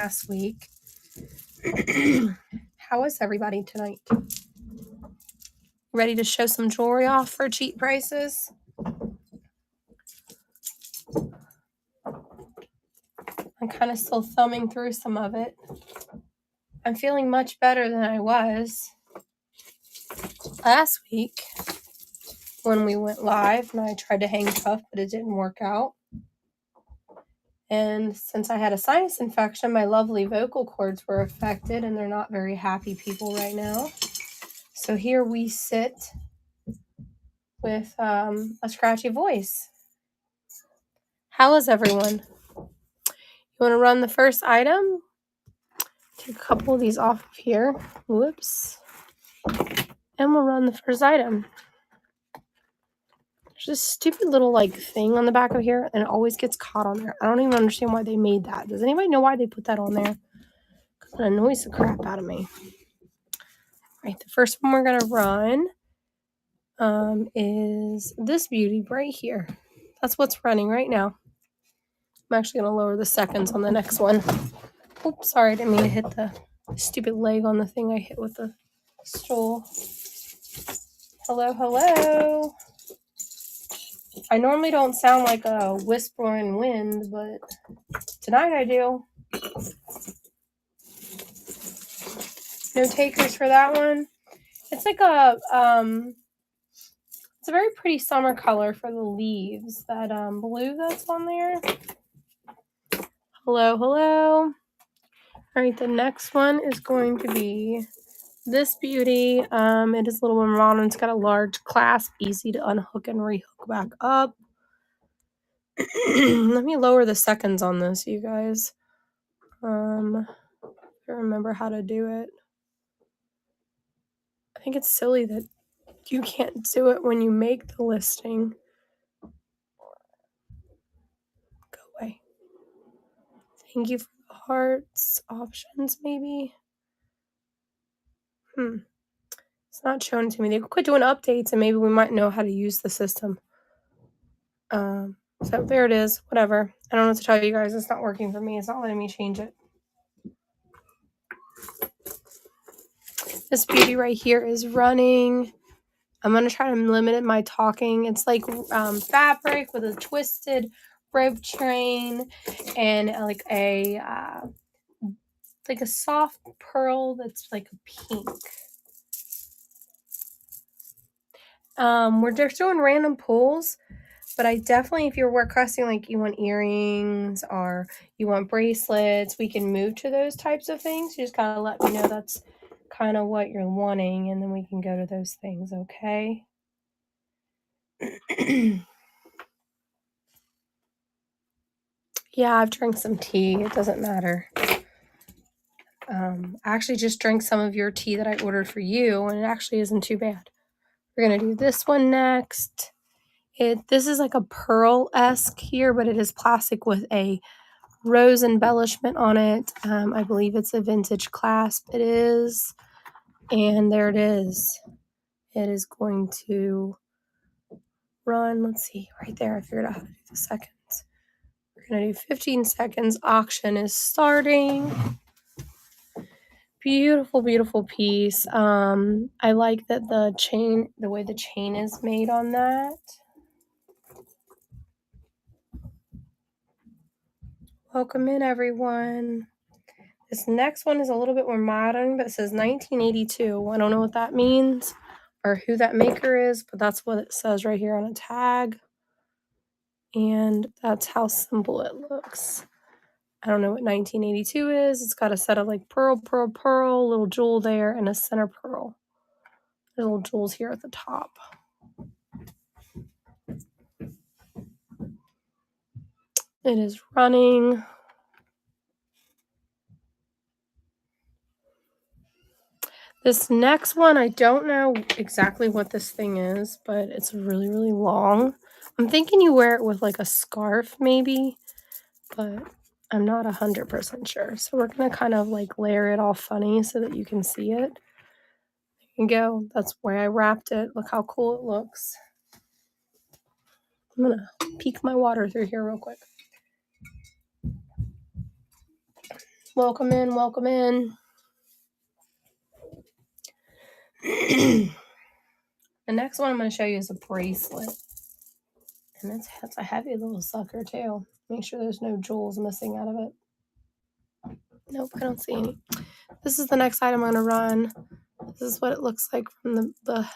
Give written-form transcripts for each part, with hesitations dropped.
last week. How is everybody tonight? Ready to show some jewelry off for cheap prices? I'm kind of still thumbing through some of it. I'm feeling much better than I was last week when we went live and I tried to hang tough, but it didn't work out. And since I had a sinus infection, my lovely vocal cords were affected and they're not very happy people right now. So here we sit with a scratchy voice. How is everyone? You want to run the first item? Take a couple of these off of here. Whoops. And we'll run the first item. There's this stupid little thing on the back of here and it always gets caught on there. I don't even understand why they made that. Does anybody know why they put that on there? Because it annoys the crap out of me. All right, the first one we're going to run is this beauty right here. That's what's running right now. I'm actually going to lower the seconds on the next one. Oops, sorry, I didn't mean to hit the stupid leg on the thing I hit with the stool. Hello, hello. I normally don't sound like a whispering wind, but tonight I do. No takers for that one. It's like it's a very pretty summer color for the leaves. That blue that's on there. Hello, hello. All right, the next one is going to be this beauty. It is a little more modern. It's got a large clasp, easy to unhook and rehook back up. Let me lower the seconds on this, you guys. I remember how to do it. I think it's silly that you can't do it when you make the listing. Go away. Thank you for the hearts. Options, maybe? It's not shown to me. They quit doing updates and maybe we might know how to use the system. So there it is. Whatever. I don't know what to tell you guys. It's not working for me. It's not letting me change it. This beauty right here is running. I'm going to try to limit my talking. It's like fabric with a twisted rope train and like a soft pearl that's like a pink. We're just doing random pulls, but I definitely, if you're requesting like you want earrings or you want bracelets, we can move to those types of things. You just gotta let me know that's kind of what you're wanting, and then we can go to those things, okay? Yeah, I've drank some tea. It doesn't matter. I actually just drank some of your tea that I ordered for you, and it actually isn't too bad. We're going to do this one next. This is like a pearl-esque here, but it is plastic with a rose embellishment on it. I believe it's a vintage clasp. It is. And there it is. It is going to run. Let's see, right there. I figured out how to do the seconds. We're going to do 15 seconds. Auction is starting. Beautiful, beautiful piece. I like that the way the chain is made on that. Welcome in, everyone. This next one is a little bit more modern, but it says 1982. I don't know what that means or who that maker is, but that's what it says right here on a tag. And that's how simple it looks. I don't know what 1982 is. It's got a set of like pearl, pearl, pearl, little jewel there, and a center pearl. There's little jewels here at the top. It is running. This next one, I don't know exactly what this thing is, but it's really, really long. I'm thinking you wear it with like a scarf maybe, but I'm not 100% sure. So we're going to kind of like layer it all funny so that you can see it. There you go. That's why I wrapped it. Look how cool it looks. I'm going to peek my water through here real quick. Welcome in, welcome in. The next one I'm going to show you is a bracelet. And it's a heavy little sucker too. Make sure there's no jewels missing out of it. Nope, I don't see any. This is the next item I'm going to run. This is what it looks like from the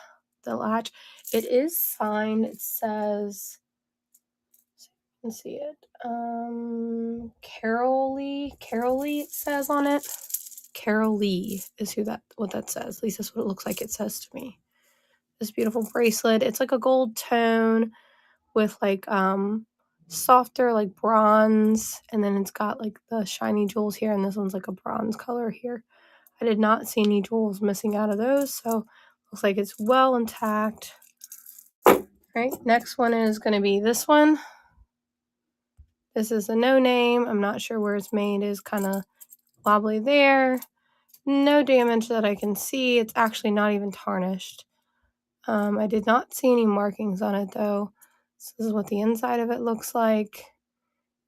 latch. It is signed. It says, you can see it. Carol Lee it says on it. Carol Lee is what that says. At least that's what it looks like it says to me. This beautiful bracelet. It's like a gold tone with like softer like bronze, and then it's got like the shiny jewels here, and this one's like a bronze color here. I did not see any jewels missing out of those, so looks like it's well intact. All right, next one is going to be this one. This is a no name. I'm not sure where it's made. It is kind of wobbly there. No damage that I can see. It's actually not even tarnished. I did not see any markings on it though. This is what the inside of it looks like.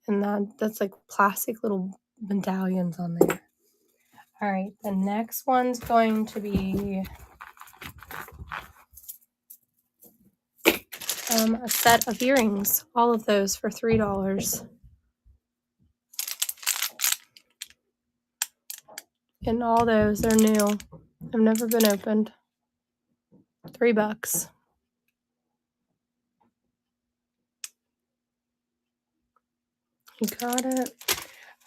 And that's like plastic little medallions on there. All right, the next one's going to be a set of earrings. All of those for $3. And all those, they're new. Have never been opened. $3. You got it.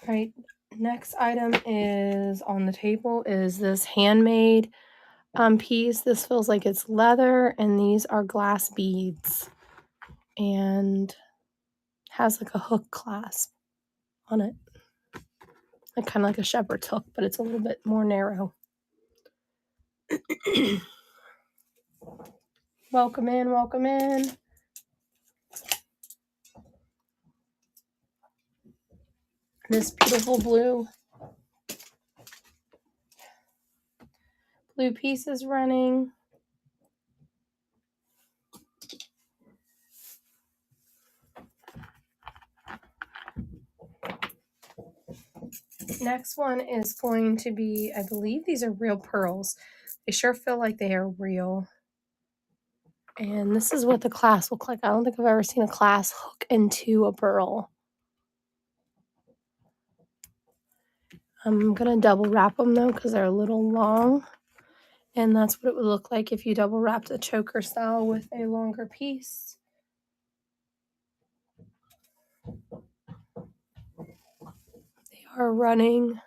All right, next item is on the table is this handmade piece. This feels like it's leather, and these are glass beads, and has like a hook clasp on it, like kind of like a shepherd's hook, but it's a little bit more narrow. Welcome in, welcome in. This beautiful blue piece is running. Next one is going to be, I believe these are real pearls. They sure feel like they are real. And this is what the clasp looks like. I don't think I've ever seen a clasp hook into a pearl. I'm going to double wrap them though because they're a little long. And that's what it would look like if you double wrapped a choker style with a longer piece. They are running.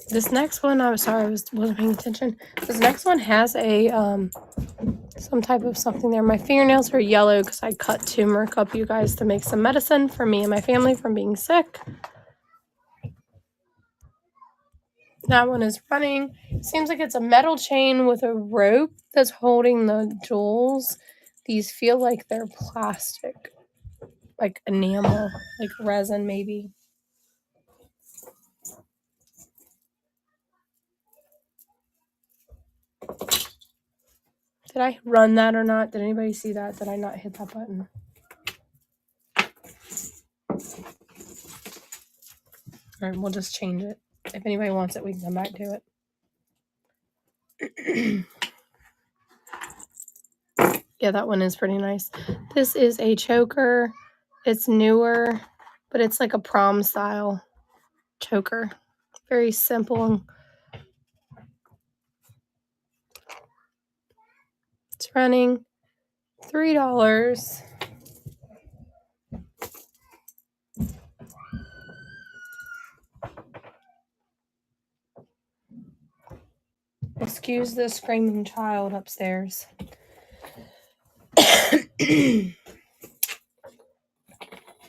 This next one, I'm sorry, I wasn't paying attention. This next one has a some type of something there. My fingernails are yellow because I cut turmeric up, you guys, to make some medicine for me and my family from being sick. That one is running. Seems like it's a metal chain with a rope that's holding the jewels. These feel like they're plastic, like enamel, like resin maybe. Did I run that or not? Did anybody see that? Did I not hit that button? All right, we'll just change it. If anybody wants it, we can come back to it. Yeah, that one is pretty nice. This is a choker. It's newer, but it's like a prom style choker. Very simple. It's running $3. Excuse the screaming child upstairs. They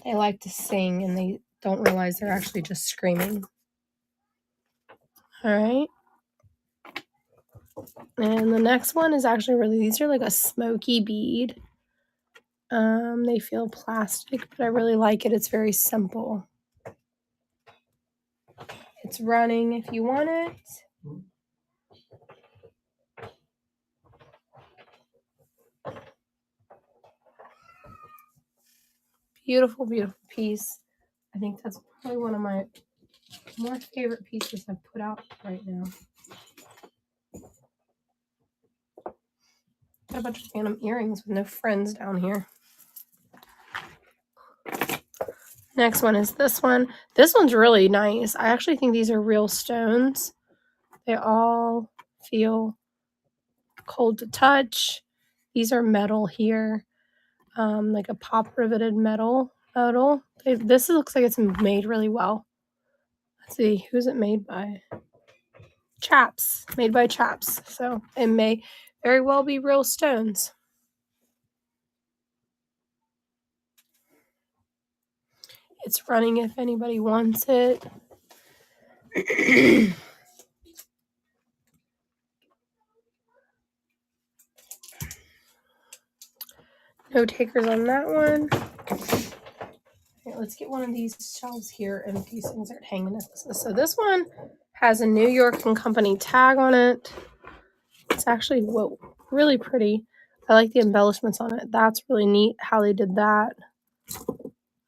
like to sing and they don't realize they're actually just screaming. All right. And the next one is actually these are like a smoky bead. They feel plastic, but I really like it. It's very simple. It's running if you want it. Beautiful, beautiful piece. I think that's probably one of my more favorite pieces I've put out right now. Got a bunch of random earrings with no friends down here. Next one is this one. This one's really nice. I actually think these are real stones. They all feel cold to touch. These are metal here, like a pop riveted metal. This looks like it's made really well. Let's see, who's it made by? Chaps. Made by Chaps. So it may very well be real stones. It's running if anybody wants it. No takers on that one. Okay, let's get one of these shelves here and these things are hanging necklaces. So this one has a New York and Company tag on it. It's actually, whoa, really pretty. I like the embellishments on it. That's really neat how they did that.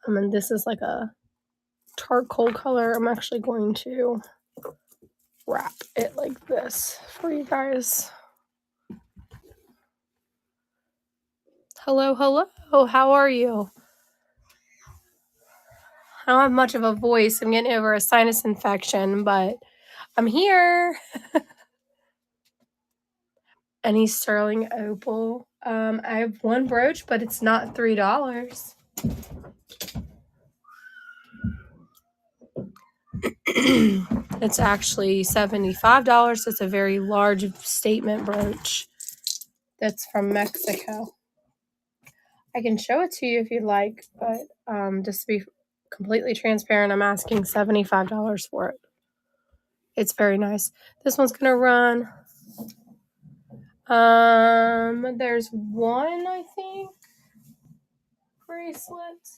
And this is like a charcoal color. I'm actually going to wrap it like this for you guys. Hello, hello. How are you? I don't have much of a voice. I'm getting over a sinus infection, but I'm here. Any sterling opal. I have one brooch, but it's not $3. It's actually $75. It's a very large statement brooch that's from Mexico. I can show it to you if you'd like, but just to be completely transparent, I'm asking $75 for it. It's very nice. This one's gonna run. There's one, I think, bracelet.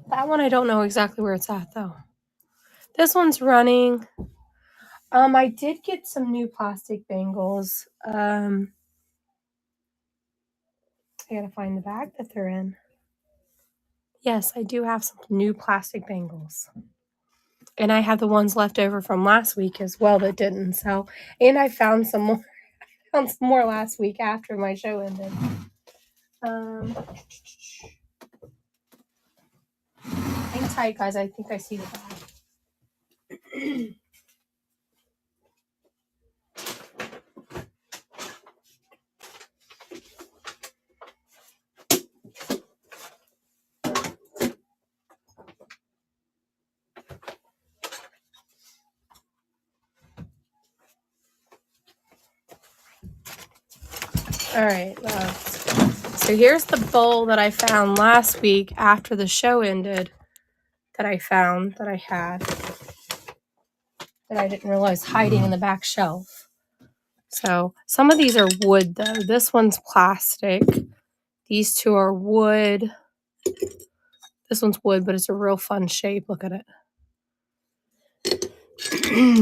That one I don't know exactly where it's at though. This one's running. I did get some new plastic bangles. I gotta find the bag that they're in. Yes, I do have some new plastic bangles. And I have the ones left over from last week as well that didn't. So, and I found some more. Found some more last week after my show ended. Hang tight, guys. I think I see the bag. All right, so here's the bowl that I found last week after the show ended that I found that I had that I didn't realize hiding in the back shelf. So some of these are wood though. This one's plastic. These two are wood. This one's wood, but it's a real fun shape. Look at it.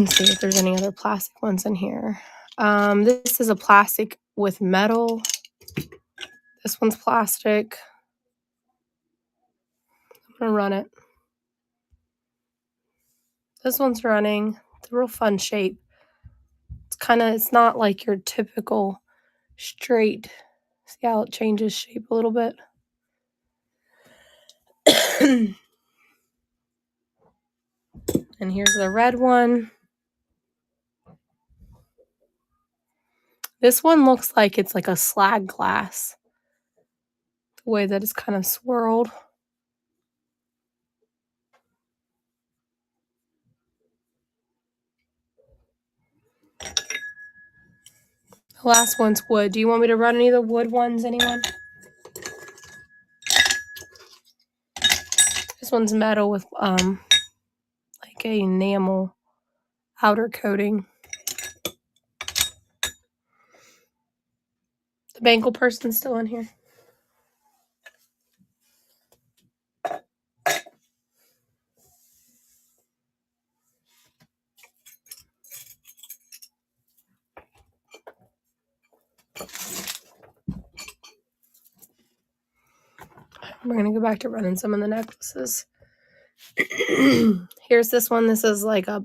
See if there's any other plastic ones in here. This is a plastic with metal. This one's plastic. I'm gonna run it. This one's running. It's a real fun shape. It's not like your typical straight. See how it changes shape a little bit? And here's the red one. This one looks like it's like a slag glass. The way that it's kind of swirled. The last one's wood. Do you want me to run any of the wood ones, anyone? This one's metal with like a enamel outer coating. The bangle person's still in here. We're going to go back to running some of the necklaces. Here's this one. This is like a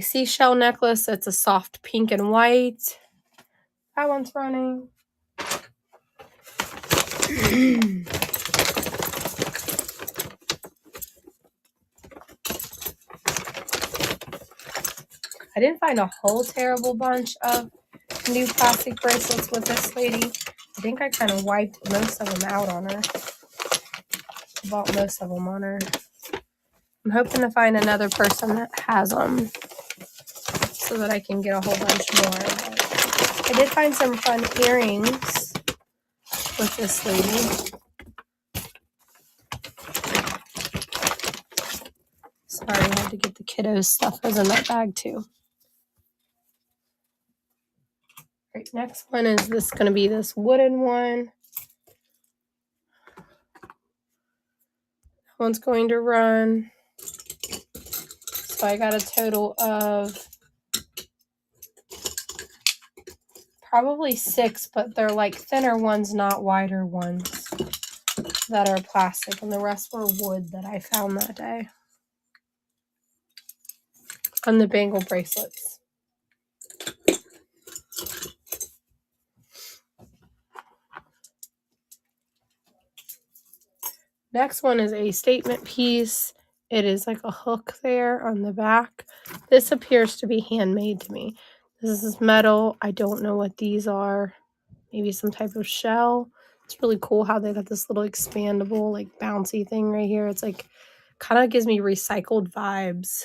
seashell necklace. It's a soft pink and white. That one's running. I didn't find a whole terrible bunch of new plastic bracelets with this lady. I think I kind of wiped most of them out on her. Bought most of them on her. I'm hoping to find another person that has them so that I can get a whole bunch more. But I did find some fun earrings with this lady. Sorry, I had to get the kiddos' stuff. Was in that bag too. Right, next one is this going to be this wooden one. That one's going to run. So I got a total of probably 6, but they're like thinner ones, not wider ones that are plastic, and the rest were wood that I found that day on the bangle bracelets. Next one is a statement piece. It is like a hook there on the back. This appears to be handmade to me. This is metal. I don't know what these are. Maybe some type of shell. It's really cool how they got this little expandable, like bouncy thing right here. It's like, kind of gives me recycled vibes.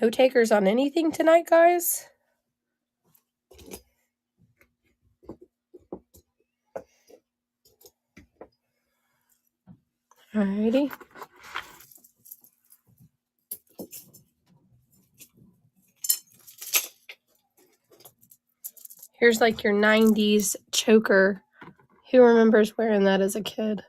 No takers on anything tonight, guys? Alrighty. Here's like your 90s choker. Who remembers wearing that as a kid?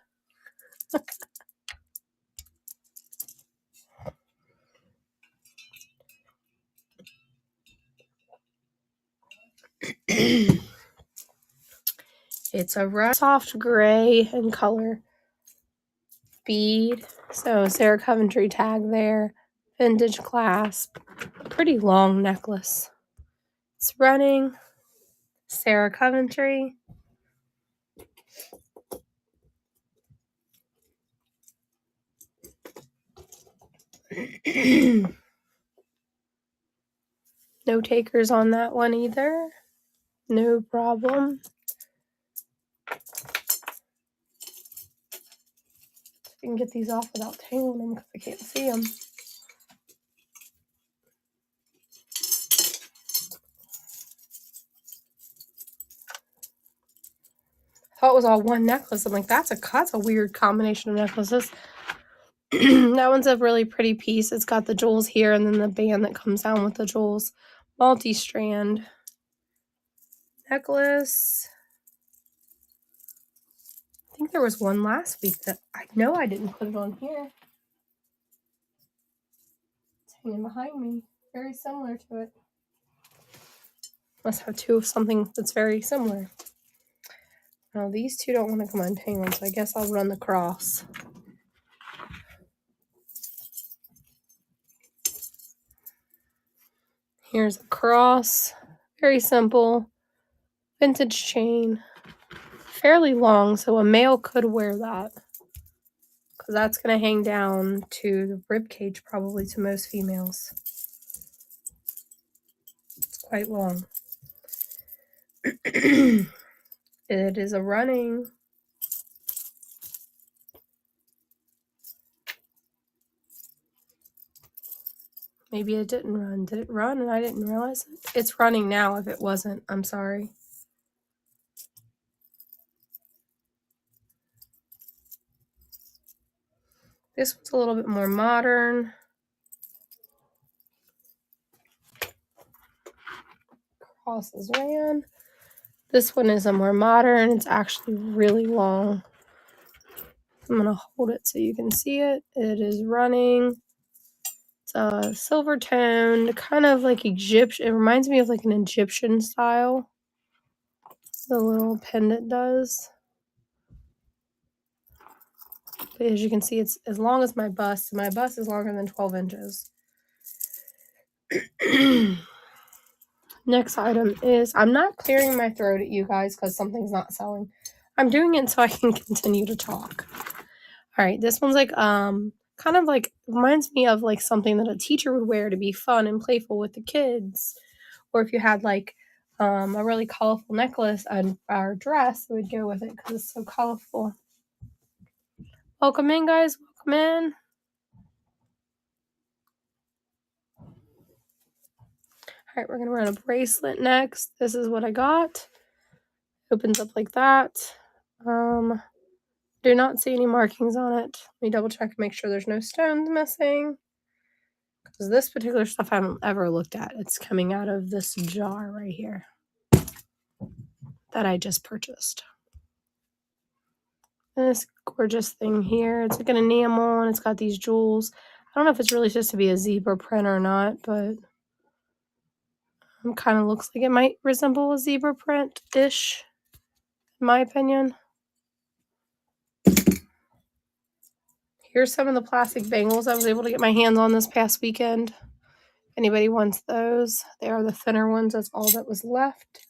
It's a soft gray in color bead. So Sarah Coventry tag there. Vintage clasp. Pretty long necklace. It's running. Sarah Coventry. No takers on that one either. No problem. I can get these off without tangling them because I can't see them. I thought it was all one necklace. I'm like, that's a weird combination of necklaces. That one's a really pretty piece. It's got the jewels here and then the band that comes down with the jewels. Multi-strand necklace. I think there was one last week that I know I didn't put it on here. It's hanging behind me. Very similar to it. Must have two of something that's very similar. Now these two don't want to come untangled, so I guess I'll run the cross. Here's a cross. Very simple. Vintage chain. Fairly long, so a male could wear that. Because that's going to hang down to the rib cage probably to most females. It's quite long. It is a running. Maybe it didn't run. Did it run and I didn't realize it? It's running now if it wasn't. I'm sorry. This one's a little bit more modern. Crosses ran. This one is a more modern. It's actually really long. I'm going to hold it so you can see it. It is running. It's a silver toned, kind of like Egyptian. It reminds me of like an Egyptian style. The little pendant does. But as you can see, it's as long as my bust. My bust is longer than 12 inches. Next item is, I'm not clearing my throat at you guys because something's not selling. I'm doing it so I can continue to talk. All right, this one's like, kind of like, reminds me of like something that a teacher would wear to be fun and playful with the kids. Or if you had like a really colorful necklace and our dress, it would go with it because it's so colorful. Welcome in, guys. Welcome in. All right, we're going to run a bracelet next. This is what I got. Opens up like that. Do not see any markings on it. Let me double check and make sure there's no stones missing. Because this particular stuff I haven't ever looked at. It's coming out of this jar right here that I just purchased. And this gorgeous thing here. It's like an enamel and it's got these jewels. I don't know if it's really supposed to be a zebra print or not, but it kind of looks like it might resemble a zebra print-ish, in my opinion. Here's some of the plastic bangles I was able to get my hands on this past weekend. If anybody wants those, they are the thinner ones. That's all that was left.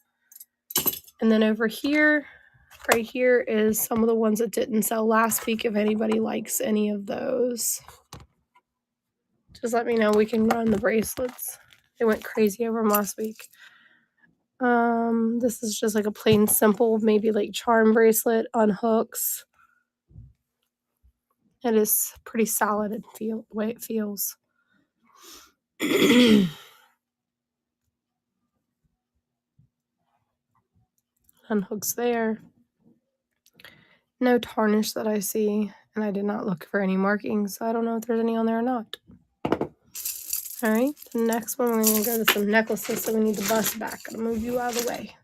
And then over here, right here is some of the ones that didn't sell last week. If anybody likes any of those, just let me know. We can run the bracelets. They went crazy over them last week. This is just like a plain simple, maybe like charm bracelet on hooks. It is pretty solid and the way it feels. Unhooks there. No tarnish that I see, and I did not look for any markings, so I don't know if there's any on there or not. All right, the next one, we're going to go to some necklaces, so we need the bust back. I'm going to move you out of the way.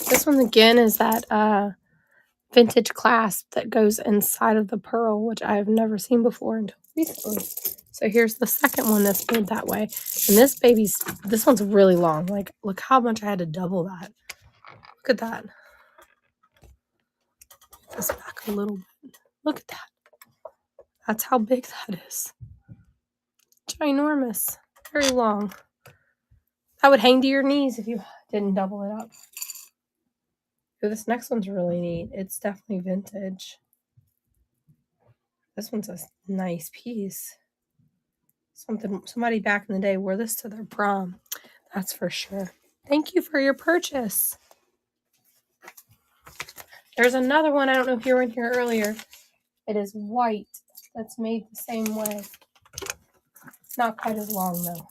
This one, again, is that vintage clasp that goes inside of the pearl, which I have never seen before until recently. So here's the second one that's made that way. And this one's really long. Like, look how much I had to double that. Look at that. This back a little bit. Look at that. That's how big that is. Ginormous. Very long. That would hang to your knees if you didn't double it up. So this next one's really neat. It's definitely vintage. This one's a nice piece. Somebody back in the day wore this to their prom. That's for sure. Thank you for your purchase. There's another one. I don't know if you were in here earlier. It is white. That's made the same way. It's not quite as long though.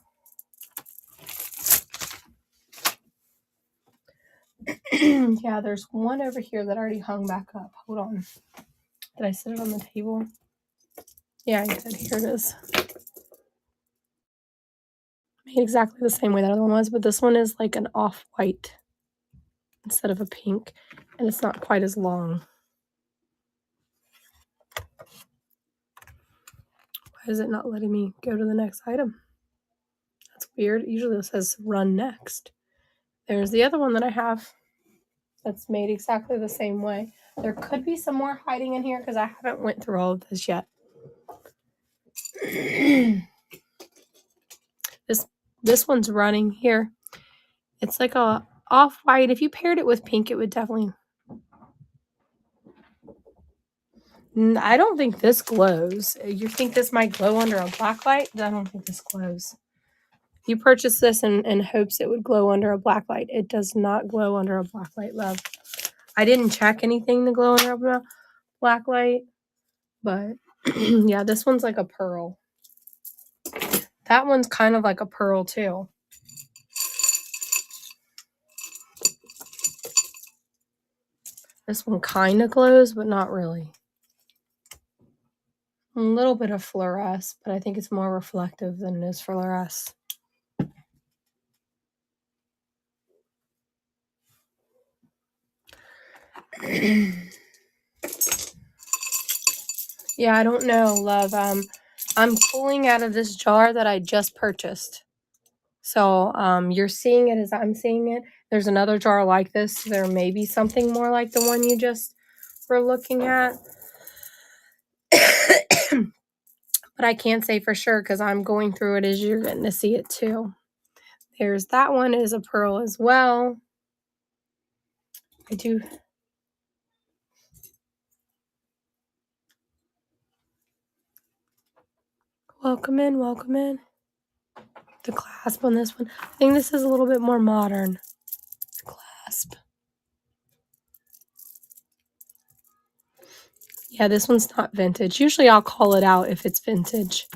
Yeah, there's one over here that already hung back up. Hold on. Did I set it on the table? Yeah, I did. Here it is. Made exactly the same way that other one was, but this one is like an off-white instead of a pink, and it's not quite as long. Why is it not letting me go to the next item? That's weird. Usually it says run next. There's the other one that I have that's made exactly the same way. There could be some more hiding in here because I haven't went through all of this yet. This one's running here. It's like a off-white. If you paired it with pink, it would definitely... I don't think this glows. You think this might glow under a black light? I don't think this glows. If you purchase this in hopes it would glow under a black light, it does not glow under a black light, love. I didn't check anything to glow under a black light, but yeah, this one's like a pearl. That one's kind of like a pearl too. This one kind of glows, but not really. A little bit of fluoresce, but I think it's more reflective than it is fluoresce. Yeah, I don't know, love. I'm pulling out of this jar that I just purchased. So you're seeing it as I'm seeing it. There's another jar like this. There may be something more like the one you just were looking at. But I can't say for sure because I'm going through it as you're getting to see it too. There's that one is a pearl as well. I do. Welcome in, welcome in. The clasp on this one. I think this is a little bit more modern. Clasp. Yeah, this one's not vintage. Usually I'll call it out if it's vintage.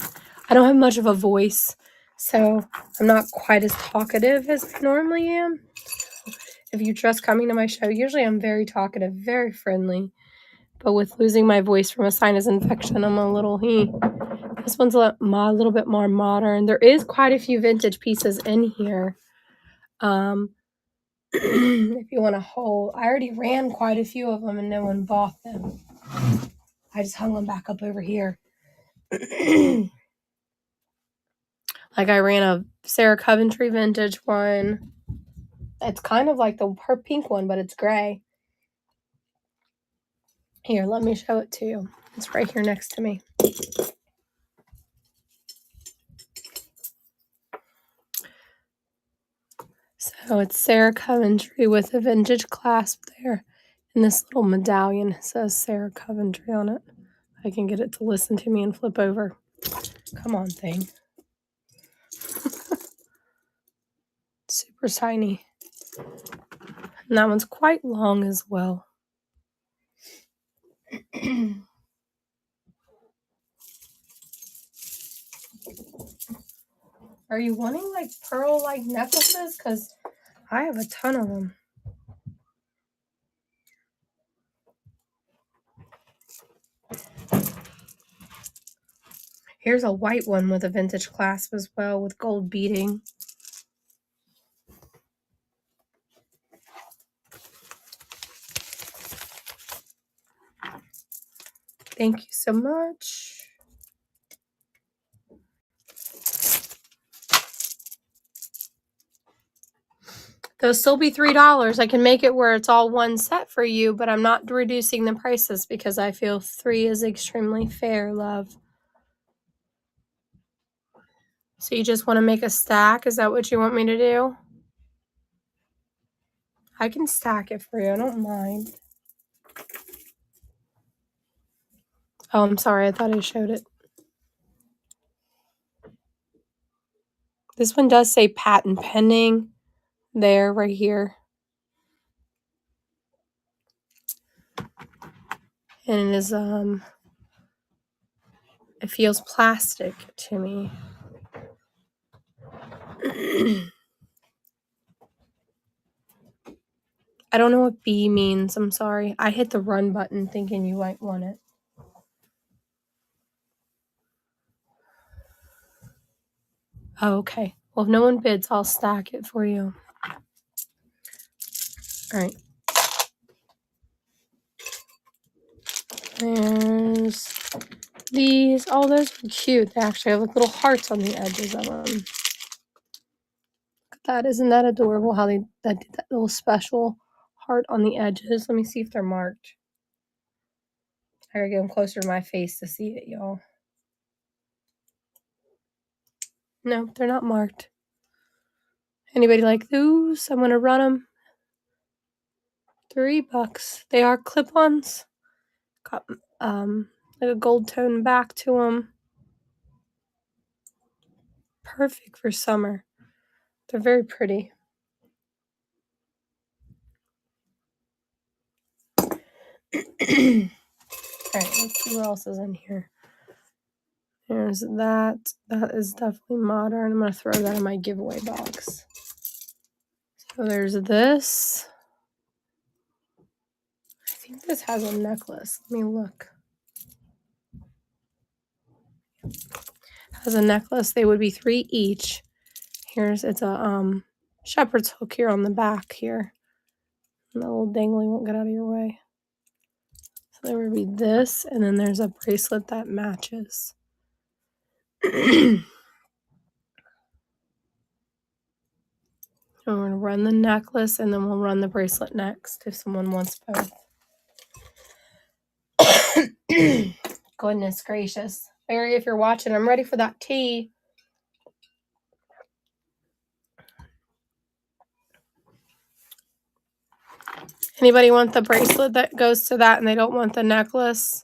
I don't have much of a voice, so I'm not quite as talkative as I normally am. If you're just coming to my show, usually I'm very talkative, very friendly. But with losing my voice from a sinus infection, I'm a little This one's a little bit more modern. There is quite a few vintage pieces in here. If you want to hold, I already ran quite a few of them and no one bought them. I just hung them back up over here. Like I ran a Sarah Coventry vintage one. It's kind of like her pink one, but it's gray. Here, let me show it to you. It's right here next to me. So it's Sarah Coventry with a vintage clasp there. And this little medallion says Sarah Coventry on it. I can get it to listen to me and flip over. Come on, thing. Super tiny. And that one's quite long as well. Are you wanting like pearl like necklaces? Because I have a ton of them. Here's a white one with a vintage clasp as well with gold beading. Thank you so much. They'll still be $3. I can make it where it's all one set for you, but I'm not reducing the prices because I feel 3 is extremely fair, love. So you just want to make a stack? Is that what you want me to do? I can stack it for you. I don't mind. Oh, I'm sorry. I thought I showed it. This one does say patent pending there, right here. And it is, it feels plastic to me. I don't know what B means. I'm sorry. I hit the run button thinking you might want it. Oh, okay. Well, if no one bids, I'll stack it for you. All right. There's these. Oh, those are cute. They actually have like little hearts on the edges of them. Look at that. Isn't that adorable how they did that little special heart on the edges? Let me see if they're marked. I gotta get them closer to my face to see it, y'all. No, they're not marked. Anybody like those? I'm gonna run them. $3. They are clip-ons. Got like a gold tone back to them. Perfect for summer. They're very pretty. All right, let's see what else is in here. There's that. That is definitely modern. I'm going to throw that in my giveaway box. So there's this. I think this has a necklace. Let me look. Has a necklace. They would be $3 each. It's a shepherd's hook here on the back here. And the little dangly won't get out of your way. So There would be this, and then there's a bracelet that matches. And we're going to run the necklace, and then we'll run the bracelet next if someone wants both. Goodness gracious. Mary, if you're watching, I'm ready for that tea. Anybody want the bracelet that goes to that and they don't want the necklace?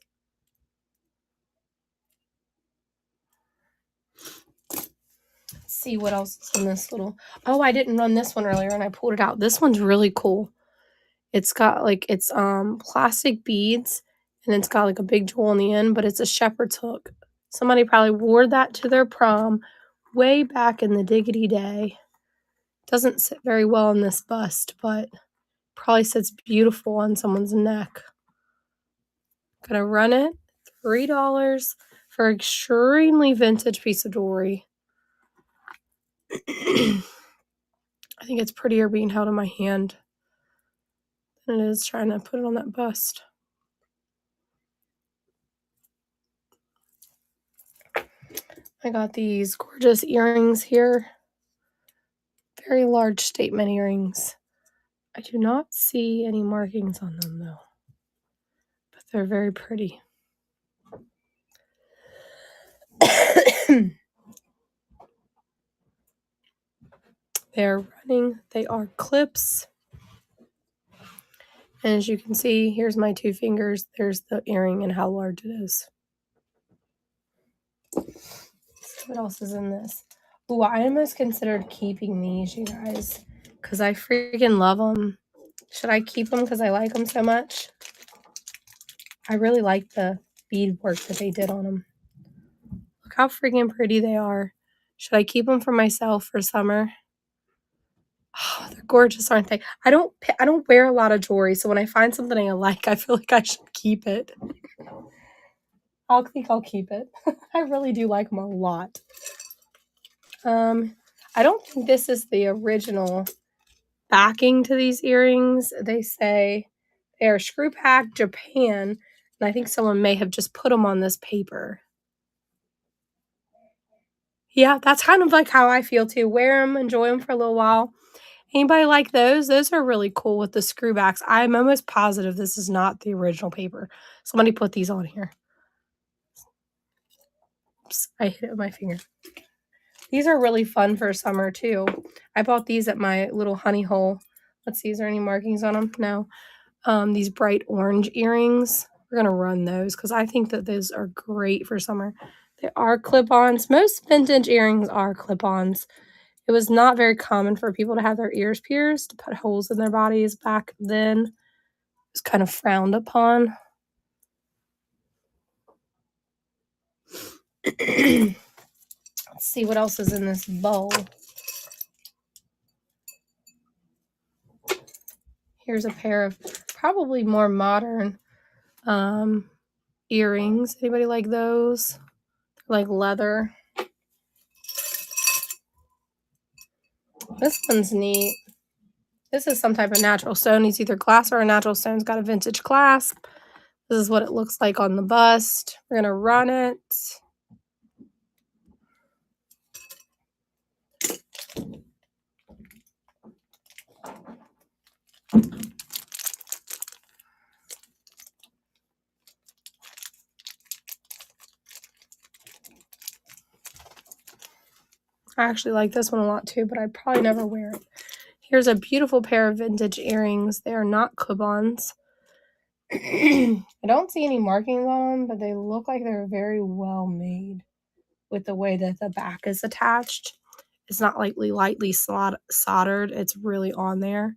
Let's see what else is in this little... Oh, I didn't run this one earlier and I pulled it out. This one's really cool. It's got like, it's plastic beads and it's got like a big jewel in the end, but it's a shepherd's hook. Somebody probably wore that to their prom way back in the diggity day. Doesn't sit very well in this bust, but probably sits beautiful on someone's neck. Gonna run it $3 for an extremely vintage piece of jewelry. I think it's prettier being held in my hand than it is trying to put it on that bust. I got these gorgeous earrings here. Very large statement earrings. I do not see any markings on them though, but they're very pretty. They're running. They are clips. And as you can see, here's my 2 fingers. There's the earring and how large it is. What else is in this? Ooh, I almost considered keeping these, you guys, because I freaking love them. Should I keep them because I like them so much? I really like the bead work that they did on them. Look how freaking pretty they are. Should I keep them for myself for summer? Oh, they're gorgeous, aren't they? I don't wear a lot of jewelry, so when I find something I like, I feel like I should keep it. I think I'll keep it. I really do like them a lot. I don't think this is the original backing to these earrings. They say they are screw pack Japan, and I think someone may have just put them on this paper. Yeah, that's kind of like how I feel too. Wear them, enjoy them for a little while. Anybody like those? Those are really cool with the screw backs. I'm almost positive this is not the original paper. Somebody put these on here. Oops, I hit it with my finger. These are really fun for summer too. I bought these at my little honey hole. Let's see, is there any markings on them? No. These bright orange earrings. We're going to run those because I think that those are great for summer. They are clip-ons. Most vintage earrings are clip-ons. It was not very common for people to have their ears pierced, to put holes in their bodies back then. It was kind of frowned upon. Let's see what else is in this bowl. Here's a pair of probably more modern earrings. Anybody like those? Like leather. This one's neat. This is some type of natural stone. It's either glass or a natural stone. It's got a vintage clasp. This is what it looks like on the bust. We're going to run it. I actually like this one a lot too, but I'd probably never wear it. Here's a beautiful pair of vintage earrings. They are not clip-ons. I don't see any markings on them, but they look like they're very well made with the way that the back is attached. It's not lightly soldered. It's really on there.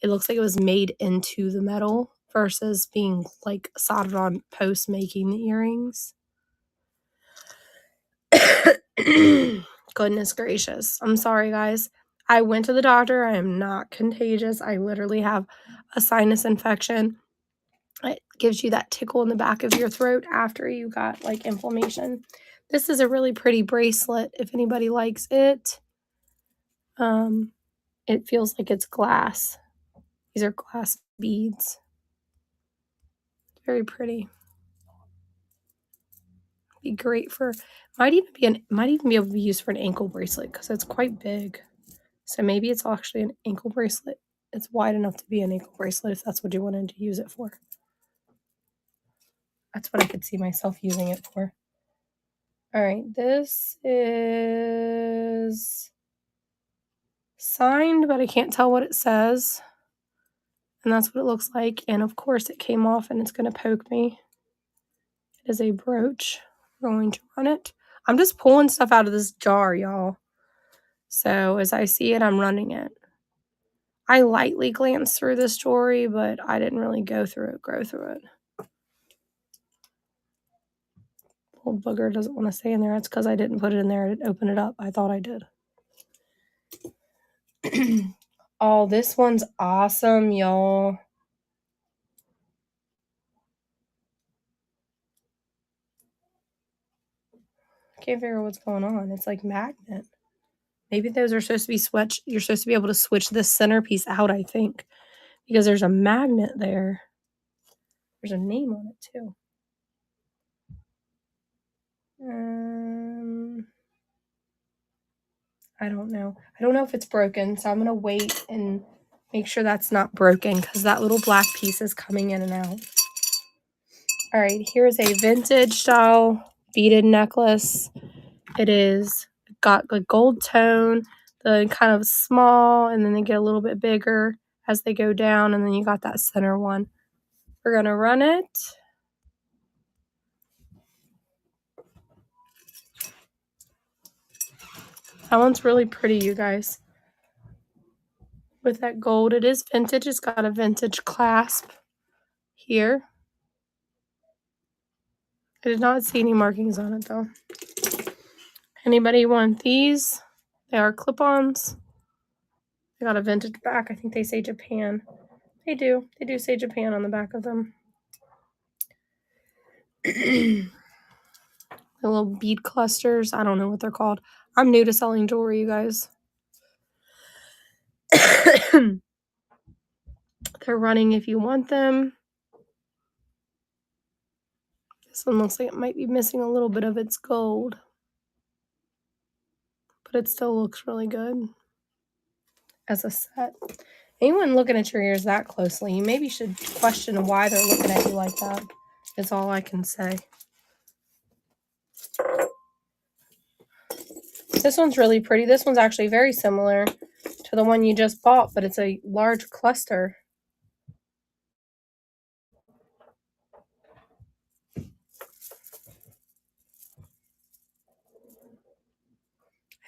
It looks like it was made into the metal versus being like soldered on post making the earrings. Goodness gracious. I'm sorry, guys. I went to the doctor. I am not contagious. I literally have a sinus infection. It gives you that tickle in the back of your throat after you got like inflammation. This is a really pretty bracelet if anybody likes it. It feels like it's glass. These are glass beads. Very pretty. Be great for, might even be able to be used for an ankle bracelet because it's quite big. So maybe it's actually an ankle bracelet. It's wide enough to be an ankle bracelet if that's what you wanted to use it for. That's what I could see myself using it for. All right, this is signed, but I can't tell what it says. And that's what it looks like. And of course it came off and it's going to poke me. It is a brooch. We're going to run it. I'm just pulling stuff out of this jar, y'all. So as I see it, I'm running it. I lightly glanced through this jewelry, but I didn't really go through it. Old booger doesn't want to stay in there. That's because I didn't put it in there. I didn't open it up. I thought I did. Oh, this one's awesome, y'all. I can't figure out what's going on. It's like magnet. Maybe those are supposed to be switched. You're supposed to be able to switch this centerpiece out, I think, because there's a magnet there. There's a name on it too. I don't know. I don't know if it's broken, so I'm going to wait and make sure that's not broken because that little black piece is coming in and out. All right, here's a vintage style beaded necklace. It is got a gold tone, the kind of small, and then they get a little bit bigger as they go down, and then you got that center one. We're going to run it. That one's really pretty, you guys. With that gold, it is vintage. It's got a vintage clasp here. I did not see any markings on it though. Anybody want these? They are clip-ons. They got a vintage back. I think they say Japan. They do. They do say Japan on the back of them. The little bead clusters. I don't know what they're called. I'm new to selling jewelry, you guys. They're running if you want them. This one looks like it might be missing a little bit of its gold, but it still looks really good as a set. Anyone looking at your ears that closely, you maybe should question why they're looking at you like that. Is all I can say. This one's really pretty. This one's actually very similar to the one you just bought, but it's a large cluster. I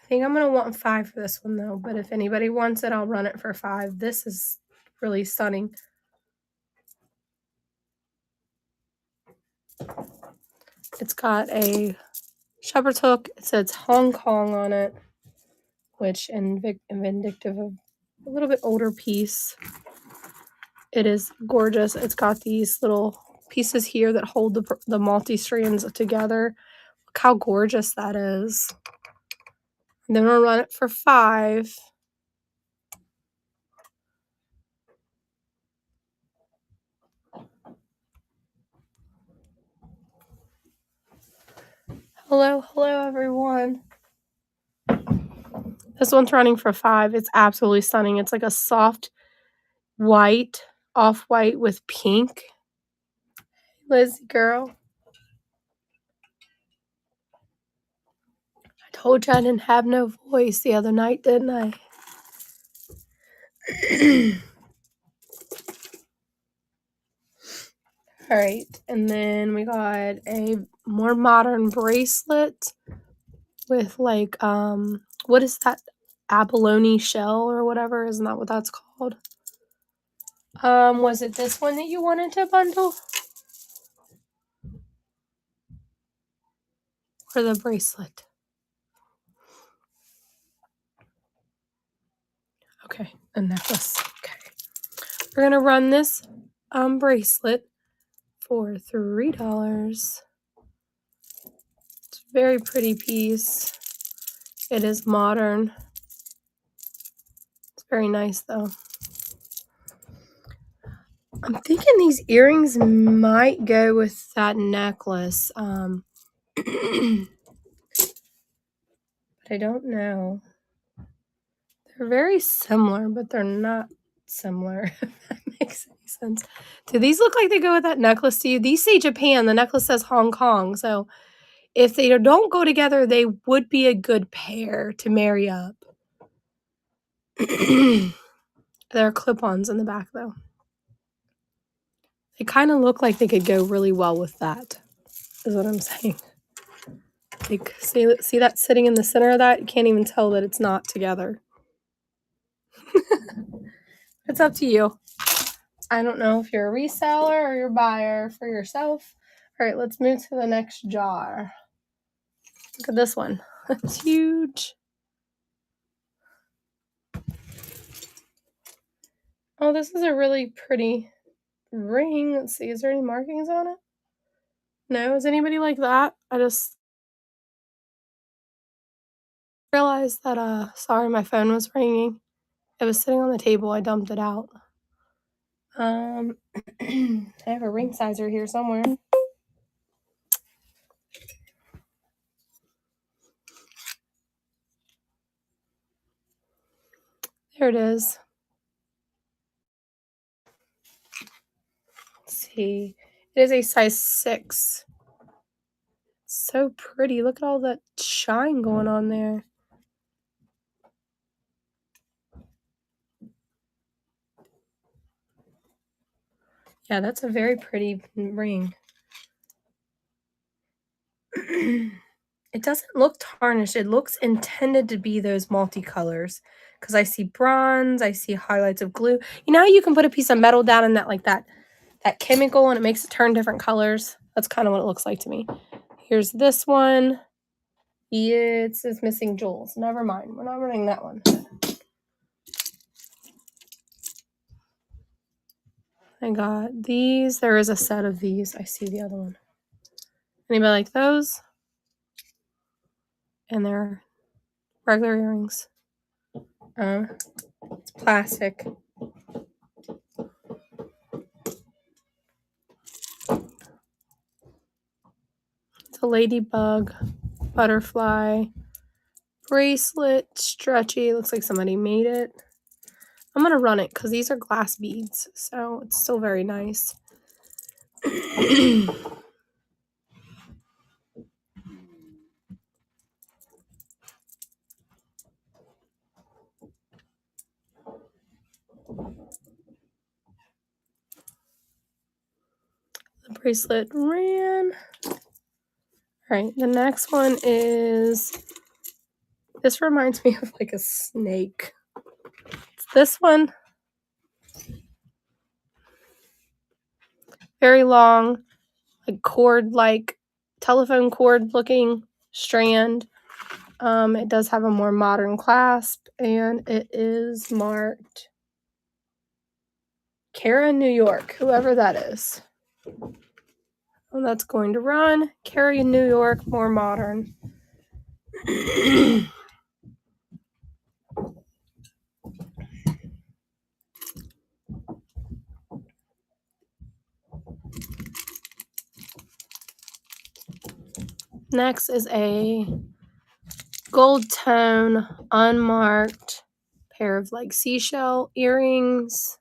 think I'm going to want 5 for this one though, but if anybody wants it, I'll run it for 5. This is really stunning. It's got a shepherd's hook. It says Hong Kong on it, which indicative of a little bit older piece. It is gorgeous. It's got these little pieces here that hold the multi-strands together. Look how gorgeous that is. And then we'll run it for 5. Hello everyone. This one's running for 5. It's absolutely stunning. It's like a soft white, off-white with pink. Lizzie girl. I told you I didn't have no voice the other night, didn't I? All right, and then we got a more modern bracelet with like, what is that? Abalone shell or whatever? Isn't that what that's called? Was it this one that you wanted to bundle? Or the bracelet? Okay, a necklace. Okay. We're gonna run this bracelet for $3. It's a very pretty piece. It is modern. It's very nice though. I'm thinking these earrings might go with that necklace. But I don't know. They're very similar, but they're not similar, if that makes any sense. Do these look like they go with that necklace to you? These say Japan. The necklace says Hong Kong. So if they don't go together, they would be a good pair to marry up. There are clip-ons in the back, though. They kind of look like they could go really well with that, is what I'm saying. Like, see that sitting in the center of that? You can't even tell that it's not together. It's up to you. I don't know if you're a reseller or you're a buyer for yourself. All right, let's move to the next jar. Look at this one. It's huge. Oh, this is a really pretty ring. Let's see. Is there any markings on it? No? Is anybody like that? I just realized that, sorry, my phone was ringing. It was sitting on the table. I dumped it out. I have a ring sizer here somewhere. There it is. Let's see. It is a size 6. So pretty. Look at all that shine going on there. Yeah, that's a very pretty ring. It doesn't look tarnished. It looks intended to be those multicolors. Because I see bronze, I see highlights of glue. You know how you can put a piece of metal down in that, like that chemical, and it makes it turn different colors? That's kind of what it looks like to me. Here's this one. It says missing jewels. Never mind. We're not running that one. I got these. There is a set of these. I see the other one. Anybody like those? And they're regular earrings. It's plastic. It's a ladybug, butterfly, bracelet, stretchy. Looks like somebody made it. I'm going to run it because these are glass beads, so it's still very nice. The bracelet ran. All right, the next one is, this reminds me of like a snake. It's this one. Very long, like cord, like telephone cord looking strand. It does have a more modern clasp, and it is marked Cara, New York, whoever that is. And that's going to run. Cara, New York, more modern. Next is a gold tone, unmarked pair of like seashell earrings.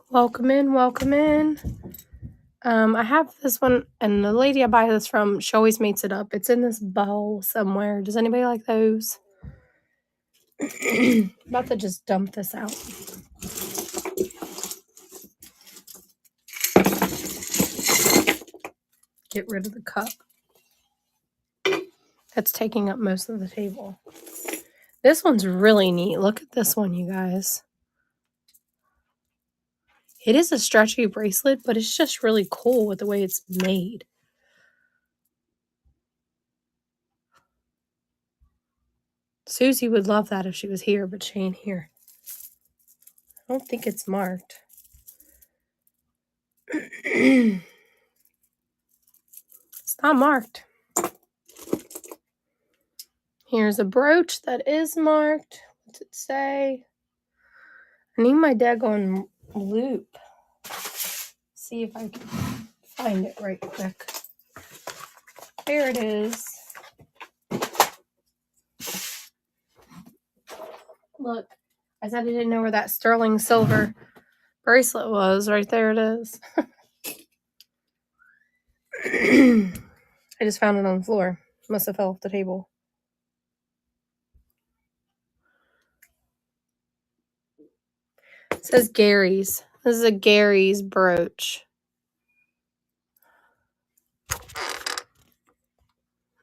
Welcome in, welcome in. I have this one, and the lady I buy this from, she always mates it up. It's in this bowl somewhere. Does anybody like those? About to just dump this out. Get rid of the cup. That's taking up most of the table. This one's really neat. Look at this one, you guys. It is a stretchy bracelet, but it's just really cool with the way it's made. Susie would love that if she was here, but she ain't here. I don't think it's marked. It's not marked. Here's a brooch that is marked. What's it say? I need my daggone loop. See if I can find it right quick. There it is. Look, I said I didn't know where that sterling silver bracelet was. Right there it is. I just found it on the floor. Must have fell off the table. It says Gary's. This is a Gary's brooch.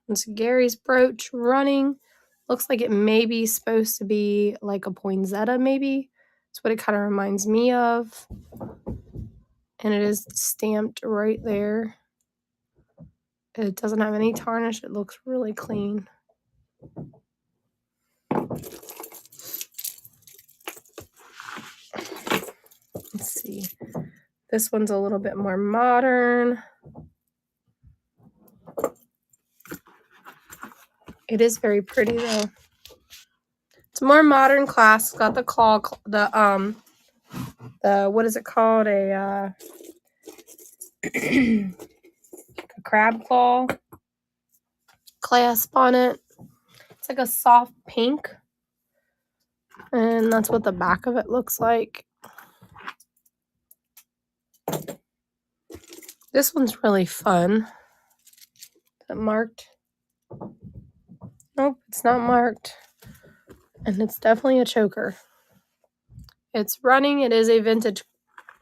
It's Gary's brooch running. Looks like it may be supposed to be like a poinsettia, maybe. That's what it kind of reminds me of. And it is stamped right there. It doesn't have any tarnish. It looks really clean. Let's see. This one's a little bit more modern. It is very pretty though. It's a more modern class. It's got the claw, the what is it called? A crab claw clasp on it. It's like a soft pink. And that's what the back of it looks like. This one's really fun. Is it marked? Nope, it's not marked. And it's definitely a choker. It's running. It is a vintage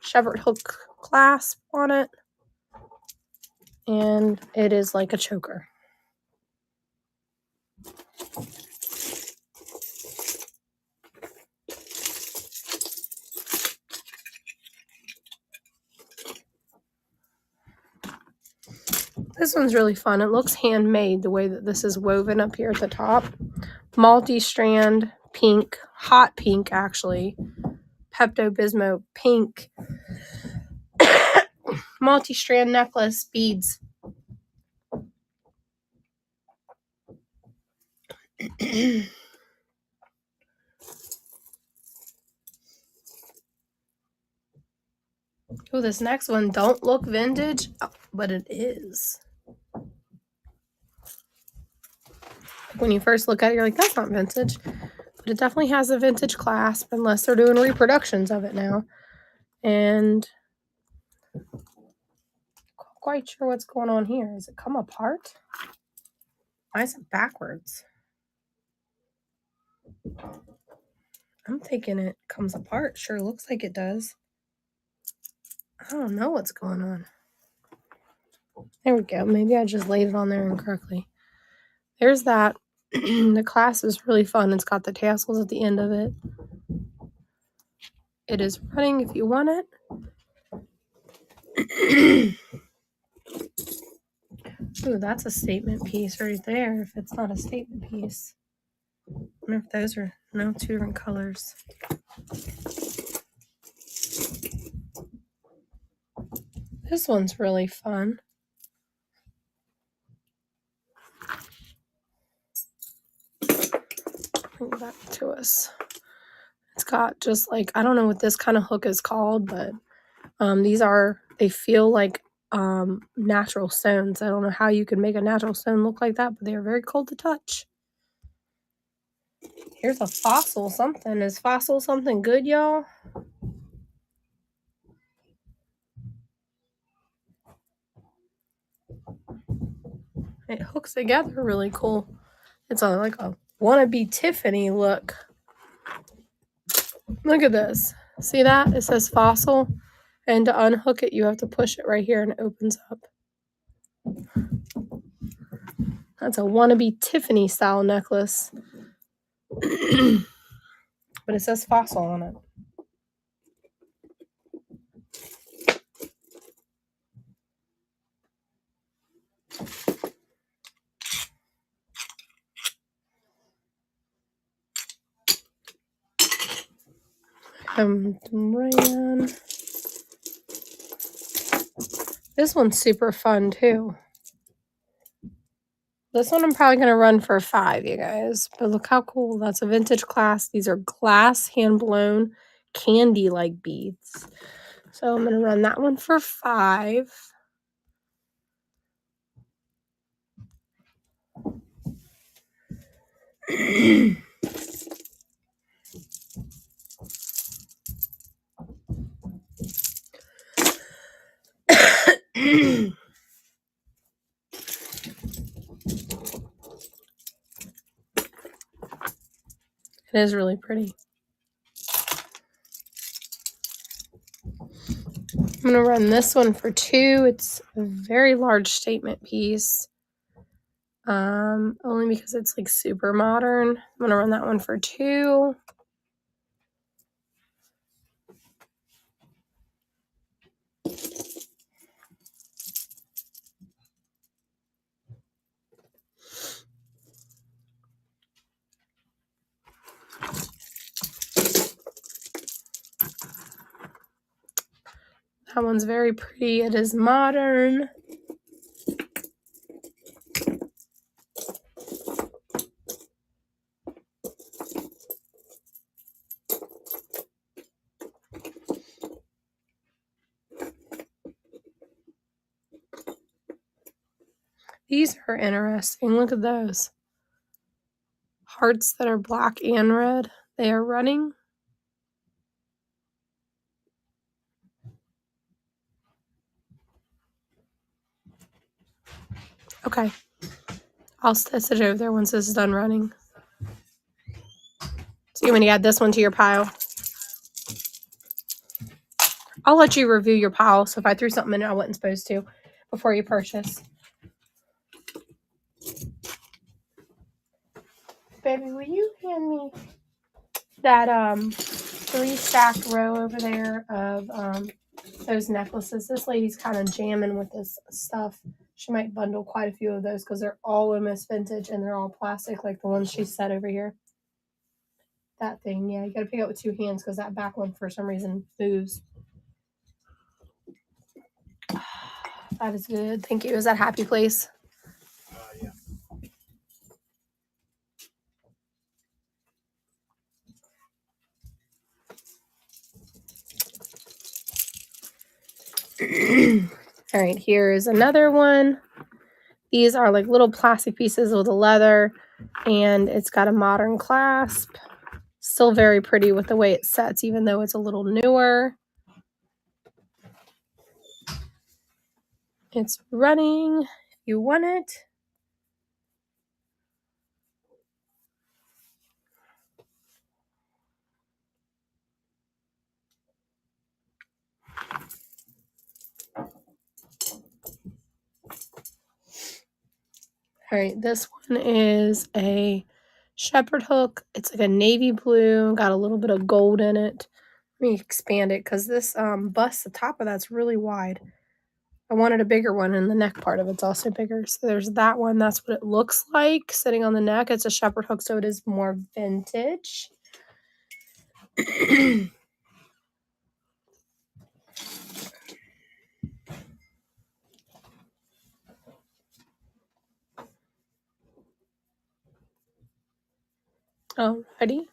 Chevrolet hook clasp on it. And it is like a choker. This one's really fun. It looks handmade the way that this is woven up here at the top. Multi-strand pink, hot pink actually. Pepto-Bismol pink. Multi-strand necklace beads. Oh, this next one don't look vintage, but it is. When you first look at it, you're like, that's not vintage. But it definitely has a vintage clasp, unless they're doing reproductions of it now. And I'm quite sure what's going on here. Does it come apart? Why is it backwards? I'm thinking it comes apart. Sure looks like it does. I don't know what's going on. There we go. Maybe I just laid it on there incorrectly. There's that. The clasp is really fun. It's got the tassels at the end of it. It is running if you want it. Ooh, that's a statement piece right there. If it's not a statement piece. I wonder if those are no 2 different colors. This one's really fun. Bring that to us. It's got just like, I don't know what this kind of hook is called, but they feel like natural stones. I don't know how you can make a natural stone look like that, but they are very cold to touch. Here's a fossil something. Is fossil something good, y'all? It hooks together really cool. It's like a wannabe Tiffany look. Look at this. See that? It says fossil. And to unhook it, you have to push it right here and it opens up. That's a wannabe Tiffany style necklace. But it says fossil on it. Rayan. This one's super fun too. This one I'm probably going to run for 5, you guys. But look how cool. That's a vintage class. These are glass hand-blown candy-like beads. So I'm going to run that one for 5. It is really pretty. I'm going to run this one for 2. It's a very large statement piece. Only because it's like super modern. I'm going to run that one for 2. That one's very pretty. It is modern. These are interesting. Look at those. Hearts that are black and red. They are running. Okay. I'll stitch it over there once this is done running. So you want to add this one to your pile? I'll let you review your pile. So if I threw something in I wasn't supposed to before you purchase. Baby, will you hand me that 3-stacked row over there of those necklaces? This lady's kind of jamming with this stuff. She might bundle quite a few of those because they're all almost vintage and they're all plastic like the ones she set over here. That thing, yeah, you gotta pick it up with 2 hands because that back one for some reason moves. That is good. Thank you. Is that Happy Place? Yeah. All right, here is another one. These are like little plastic pieces with a leather, and it's got a modern clasp. Still very pretty with the way it sets, even though it's a little newer. It's running. If you want it. All right, this one is a shepherd hook. It's like a navy blue, got a little bit of gold in it. Let me expand it because this bust, the top of that's really wide. I wanted a bigger one, and the neck part of it's also bigger. So there's that one. That's what it looks like sitting on the neck. It's a shepherd hook, so it is more vintage. Alrighty.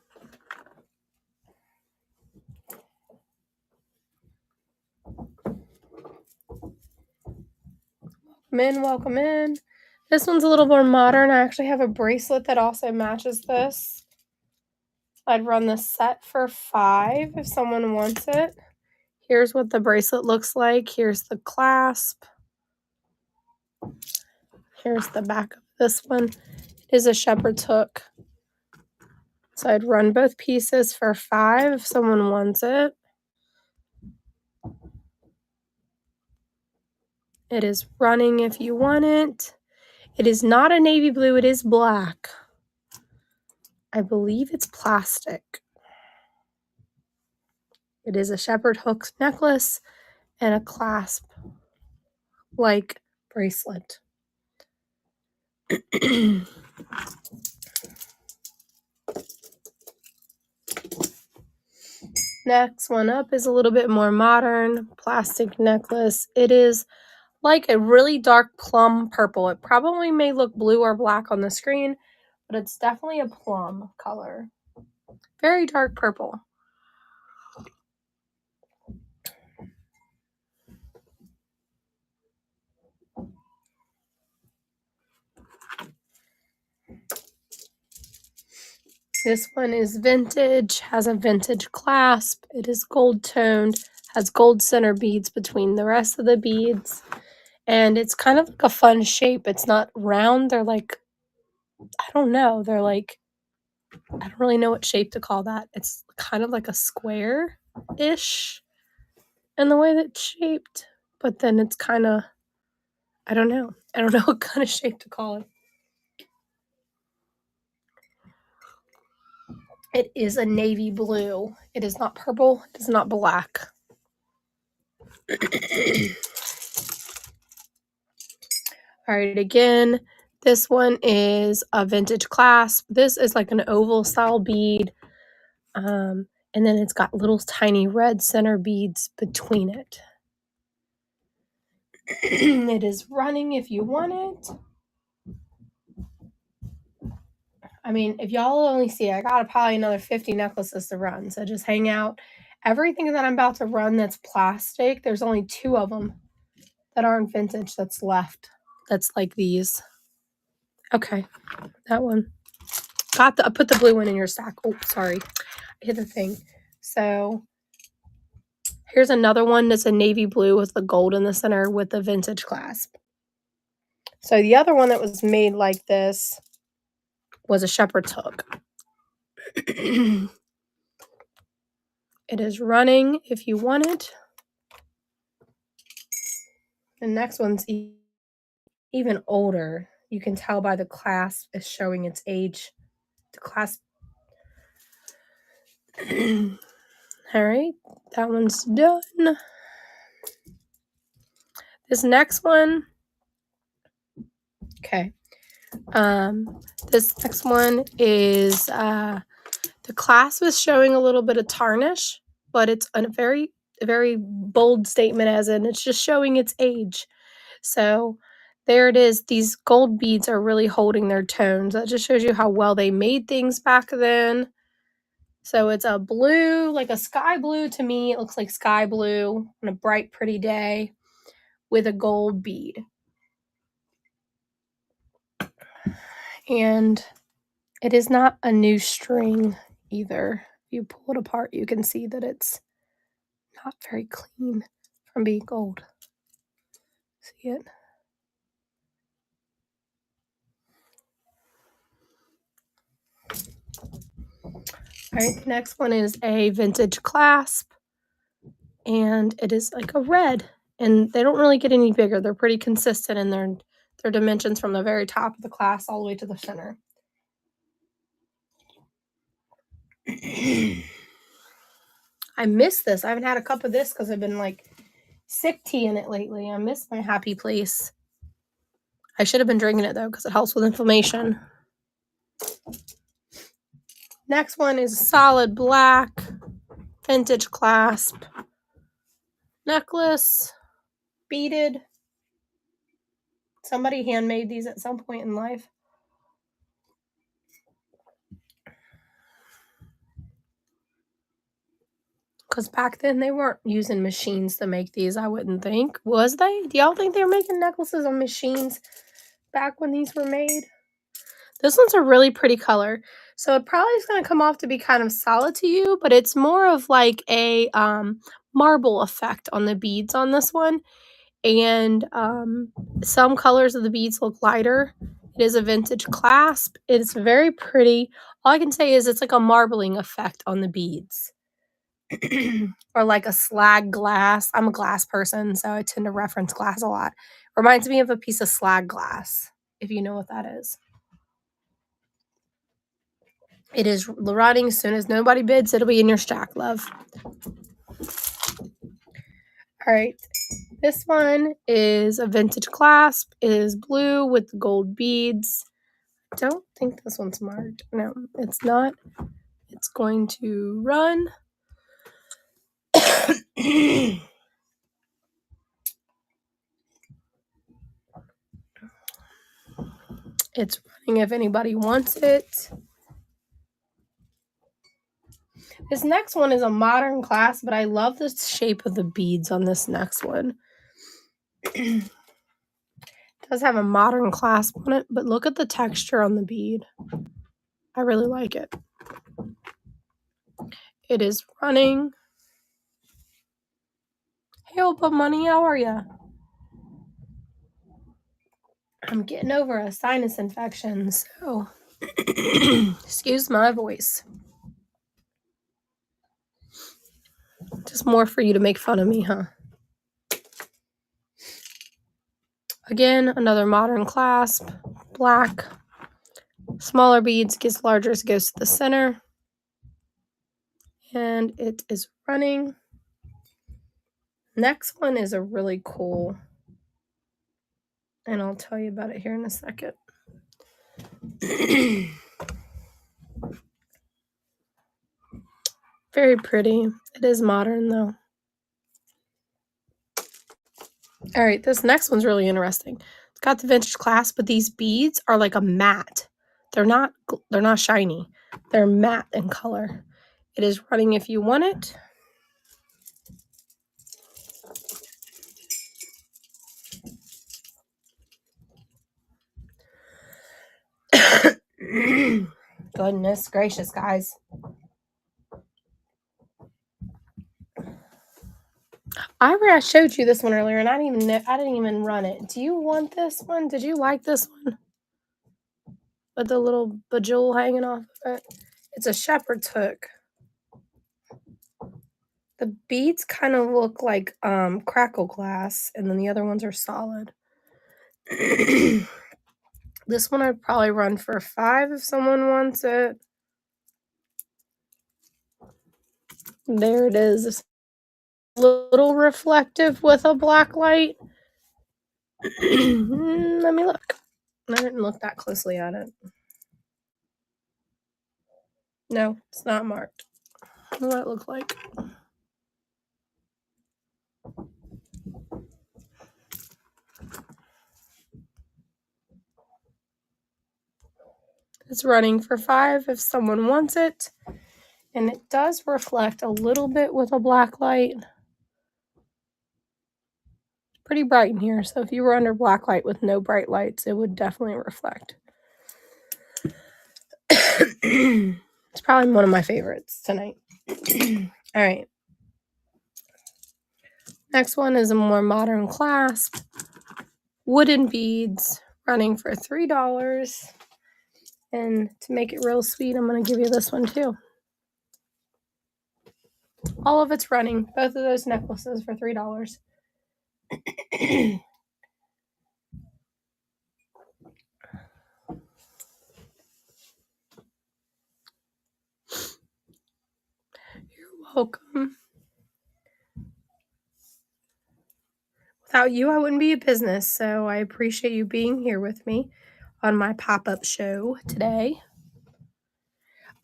Welcome in. This one's a little more modern. I actually have a bracelet that also matches this. I'd run the set for 5 if someone wants it. Here's what the bracelet looks like. Here's the clasp. Here's the back of this one. It is a shepherd's hook. So I'd run both pieces for 5 if someone wants it. It is running if you want it. It is not a navy blue, it is black. I believe it's plastic. It is a shepherd hook necklace and a clasp like bracelet. Next one up is a little bit more modern, plastic necklace. It is like a really dark plum purple. It probably may look blue or black on the screen, but it's definitely a plum color. Very dark purple. This one is vintage, has a vintage clasp. It is gold toned, has gold center beads between the rest of the beads. And it's kind of like a fun shape. It's not round. They're like, I don't know. They're like, I don't really know what shape to call that. It's kind of like a square-ish in the way that it's shaped. But then it's kind of, I don't know. I don't know what kind of shape to call it. It is a navy blue. It is not purple. It is not black. All right, again, this one is a vintage clasp. This is like an oval style bead. And then it's got little tiny red center beads between it. It is running if you want it. I mean, if y'all only see, I got probably another 50 necklaces to run. So just hang out. Everything that I'm about to run that's plastic, there's only 2 of them that aren't vintage that's left. That's like these. Okay, that one. I put the blue one in your stack. Oh, sorry. I hit the thing. So here's another one that's a navy blue with the gold in the center with the vintage clasp. So the other one that was made like this was a shepherd's hook. It is running if you want it. The next one's even older. You can tell by the clasp is showing its age. The clasp. All right, that one's done. This next one. Okay. This next one is the clasp is showing a little bit of tarnish, but it's a very bold statement, as in it's just showing its age. So there it is. These gold beads are really holding their tones. That just shows you how well they made things back then. So it's a blue, like a sky blue to me. It looks like sky blue on a bright, pretty day with a gold bead. And it is not a new string either. If you pull it apart, you can see that it's not very clean from being gold. See it? All right, the next one is a vintage clasp, and it is like a red, and they don't really get any bigger. They're pretty consistent in their dimensions from the very top of the clasp all the way to the center. I miss this. I haven't had a cup of this because I've been like sick tea in it lately. I miss my happy place. I should have been drinking it though because it helps with inflammation. Next one is solid black vintage clasp necklace, beaded. Somebody handmade these at some point in life. Because back then they weren't using machines to make these, I wouldn't think. Was they? Do y'all think they were making necklaces on machines back when these were made? This one's a really pretty color. So it probably is going to come off to be kind of solid to you, but it's more of like a marble effect on the beads on this one. And some colors of the beads look lighter. It is a vintage clasp. It's very pretty. All I can say is it's like a marbling effect on the beads. Or like a slag glass. I'm a glass person, so I tend to reference glass a lot. Reminds me of a piece of slag glass, if you know what that is. It is running as soon as nobody bids. It'll be in your stack, love. All right. This one is a vintage clasp. It is blue with gold beads. I don't think this one's marked. No, it's not. It's going to run. It's running if anybody wants it. This next one is a modern clasp, but I love the shape of the beads on this next one. It does have a modern clasp on it, but look at the texture on the bead. I really like it. It is running. Hey, Opa Money, how are ya? I'm getting over a sinus infection, so excuse my voice. Just more for you to make fun of me, huh? Again, another modern clasp, black. Smaller beads gets larger as it goes to the center. And it is running. Next one is a really cool, and I'll tell you about it here in a second. Very pretty. It is modern though. All right, this next one's really interesting. It's got the vintage clasp, but these beads are like a matte. They're not shiny. They're matte in color. It is running if you want it. Goodness gracious, guys. I showed you this one earlier, and I didn't even run it. Do you want this one? Did you like this one? With the little bejewel hanging off of it? It's a shepherd's hook. The beads kind of look like crackle glass, and then the other ones are solid. This one I'd probably run for $5 if someone wants it. There it is. It's a little reflective with a black light. Let me look. I didn't look that closely at it. No, it's not marked. What does it look like? It's running for $5 if someone wants it. And it does reflect a little bit with a black light. It's pretty bright in here, so if you were under black light with no bright lights, it would definitely reflect. It's probably one of my favorites tonight. All right. Next one is a more modern clasp. Wooden beads running for $3. And to make it real sweet, I'm going to give you this one too. All of it's running. Both of those necklaces for $3. You're welcome. Without you, I wouldn't be a business, so I appreciate you being here with me on my pop-up show today.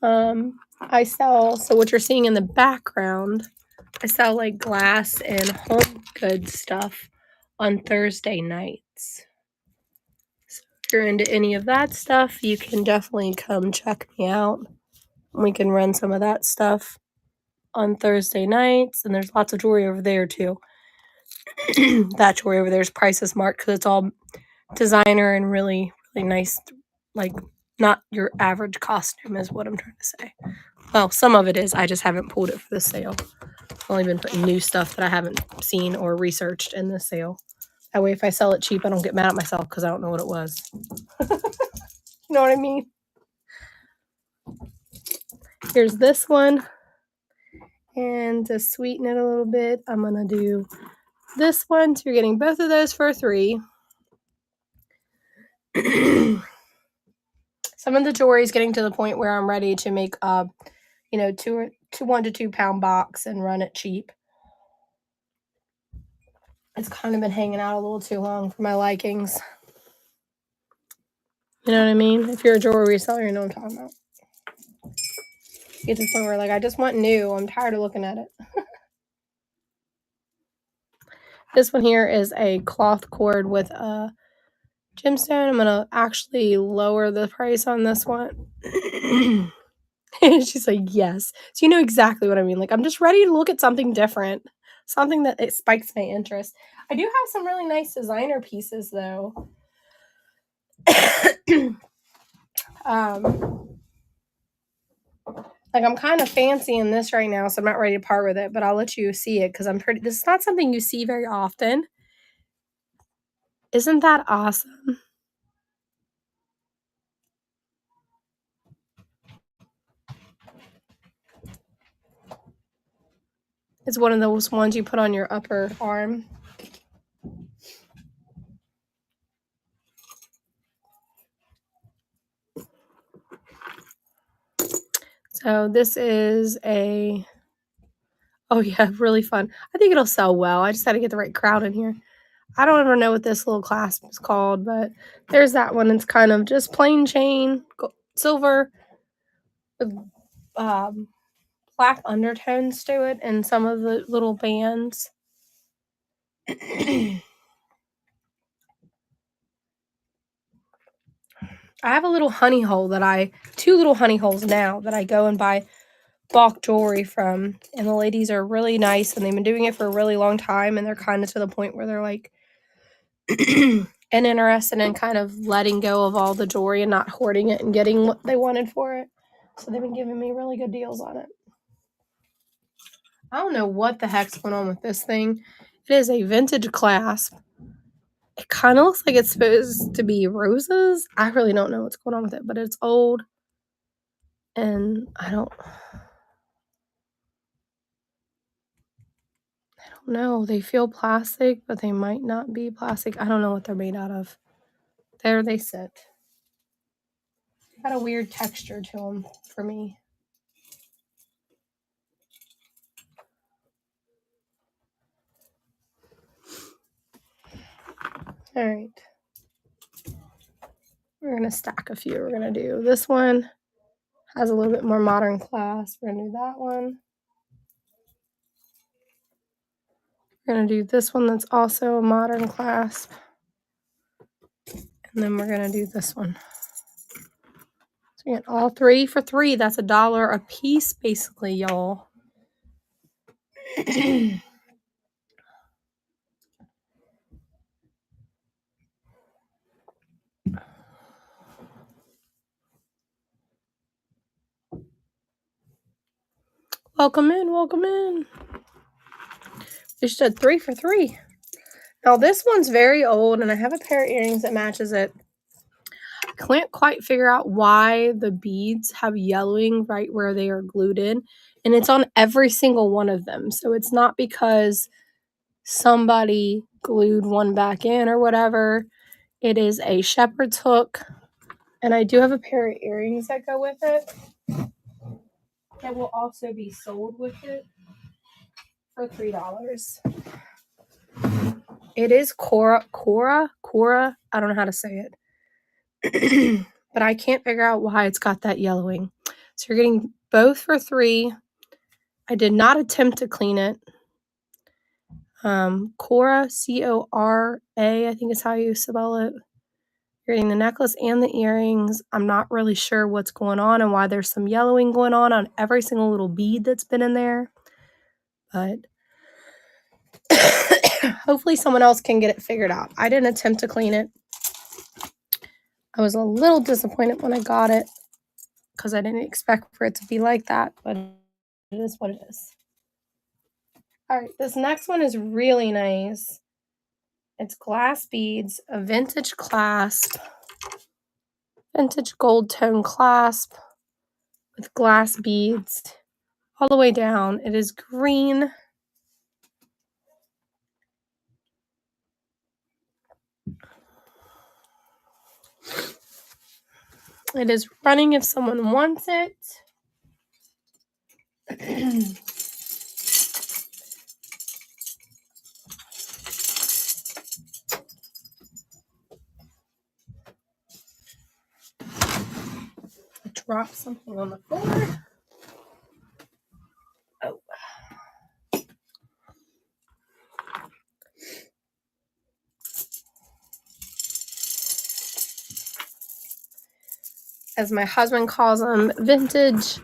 I sell, so what you're seeing in the background, I sell like glass and home goods stuff on Thursday nights. So if you're into any of that stuff, you can definitely come check me out. We can run some of that stuff on Thursday nights, and there's lots of jewelry over there too. That jewelry over there is prices marked because it's all designer and really, really nice, like not your average costume is what I'm trying to say. Well, some of it is. I just haven't pulled it for the sale. I've only been putting new stuff that I haven't seen or researched in the sale. That way, if I sell it cheap, I don't get mad at myself because I don't know what it was. You know what I mean? Here's this one. And to sweeten it a little bit, I'm going to do this one. So you're getting both of those for $3. Some of the jewelry is getting to the point where I'm ready to make a, 1 to 2 pound box and run it cheap. It's kind of been hanging out a little too long for my likings. You know what I mean? If you're a jewelry reseller, you know what I'm talking about. You get to the point where, like, I just want new. I'm tired of looking at it. This one here is a cloth cord with a gemstone. I'm going to actually lower the price on this one. She's like, yes. So you know exactly what I mean. Like, I'm just ready to look at something different. Something that it spikes my interest. I do have some really nice designer pieces, though. Like, I'm kind of fancying this right now, so I'm not ready to part with it, but I'll let you see it because this is not something you see very often. Isn't that awesome? It's one of those ones you put on your upper arm. So this is oh yeah, really fun. I think it'll sell well. I just got to get the right crowd in here. I don't ever know what this little clasp is called, but there's that one. It's kind of just plain chain, silver, with black undertones to it, and some of the little bands. I have a little honey hole two little honey holes now that I go and buy bulk jewelry from, and the ladies are really nice, and they've been doing it for a really long time, and they're kind of to the point where they're like and interested in kind of letting go of all the jewelry and not hoarding it and getting what they wanted for it. So they've been giving me really good deals on it. I don't know what the heck's going on with this thing. It is a vintage clasp. It kind of looks like it's supposed to be roses. I really don't know what's going on with it, but it's old. And I don't know. They feel plastic, but they might not be plastic. I don't know what they're made out of. There they sit. Got a weird texture to them for me. All right. We're going to stack a few. We're going to do this one. Has a little bit more modern clasp. We're going to do that one. We're going to do this one that's also a modern clasp. And then we're going to do this one. So we get all 3 for $3. That's $1 a piece, basically, y'all. Welcome in, welcome in. We just did 3 for $3. Now this one's very old, and I have a pair of earrings that matches it. I can't quite figure out why the beads have yellowing right where they are glued in, and it's on every single one of them. So it's not because somebody glued one back in or whatever. It is a shepherd's hook, and I do have a pair of earrings that go with it that will also be sold with it for $3. It is Cora. I don't know how to say it. But I can't figure out why it's got that yellowing. So you're getting both for $3. I did not attempt to clean it. Cora, C-O-R-A, I think is how you spell it. You're getting the necklace and the earrings. I'm not really sure what's going on and why there's some yellowing going on every single little bead that's been in there. But hopefully someone else can get it figured out. I didn't attempt to clean it. I was a little disappointed when I got it because I didn't expect for it to be like that, but it is what it is. All right, this next one is really nice. It's glass beads, a vintage clasp, vintage gold tone clasp with glass beads all the way down. It is green. It is running if someone wants it. Drop something on the floor. Oh. as my husband calls them, vintage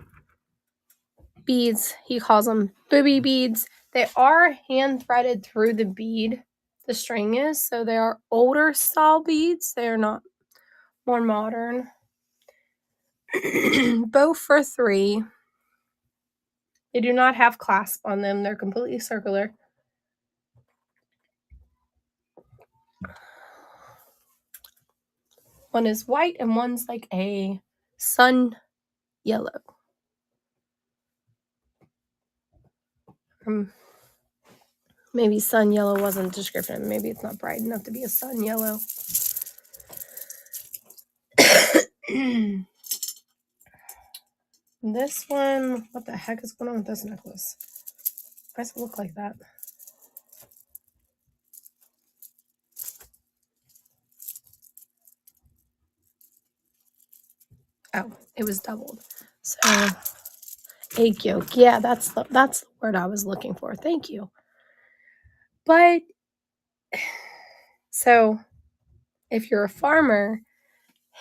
beads. He calls them booby beads. They are hand threaded through the bead, the string is, so they are older style beads. They are not more modern. Both for $3. They do not have clasp on them. They're completely circular. One is white and one's like a sun yellow. Maybe sun yellow wasn't description. Maybe it's not bright enough to be a sun yellow. This one, what the heck is going on with this necklace? Why does it look like that? Oh, it was doubled. So egg yolk. Yeah, that's the word I was looking for. Thank you. But so if you're a farmer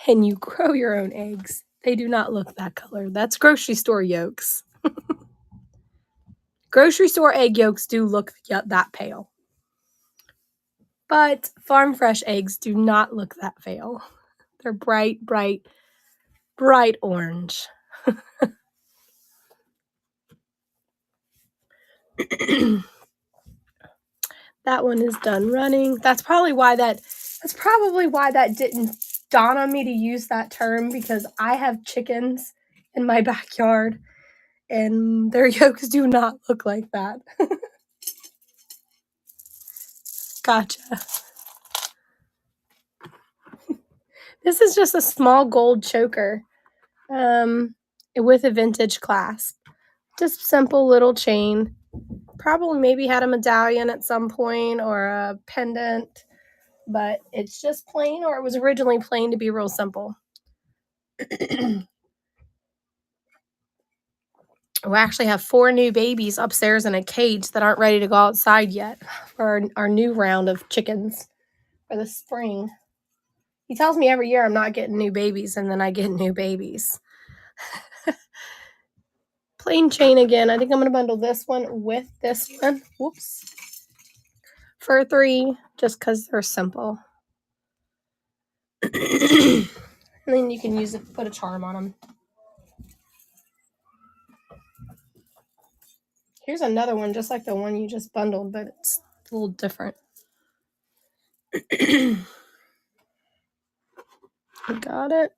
and you grow your own eggs, they do not look that color. That's grocery store yolks. Grocery store egg yolks do look that pale. But farm fresh eggs do not look that pale. They're bright orange. That one is done running. That's probably why that didn't dawn on me to use that term, because I have chickens in my backyard and their yolks do not look like that. Gotcha. This is just a small gold choker with a vintage clasp. Just simple little chain. Probably maybe had a medallion at some point or a pendant, but it's just plain, or it was originally plain to be real simple. We actually have 4 new babies upstairs in a cage that aren't ready to go outside yet for our new round of chickens for the spring. He tells me every year I'm not getting new babies, and then I get new babies. Plain chain again. I think I'm going to bundle this one with this one. Whoops. For $3, just because they're simple. And then you can use it, put a charm on them. Here's another one, just like the one you just bundled, but it's a little different. Got it.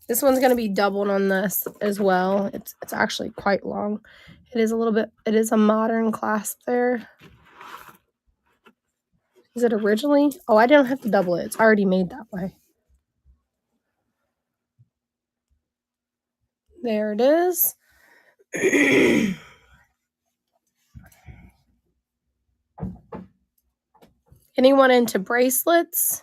This one's going to be doubled on this as well. It's actually quite long. It is a modern clasp there. Is it originally? Oh, I don't have to double it. It's already made that way. There it is. Anyone into bracelets?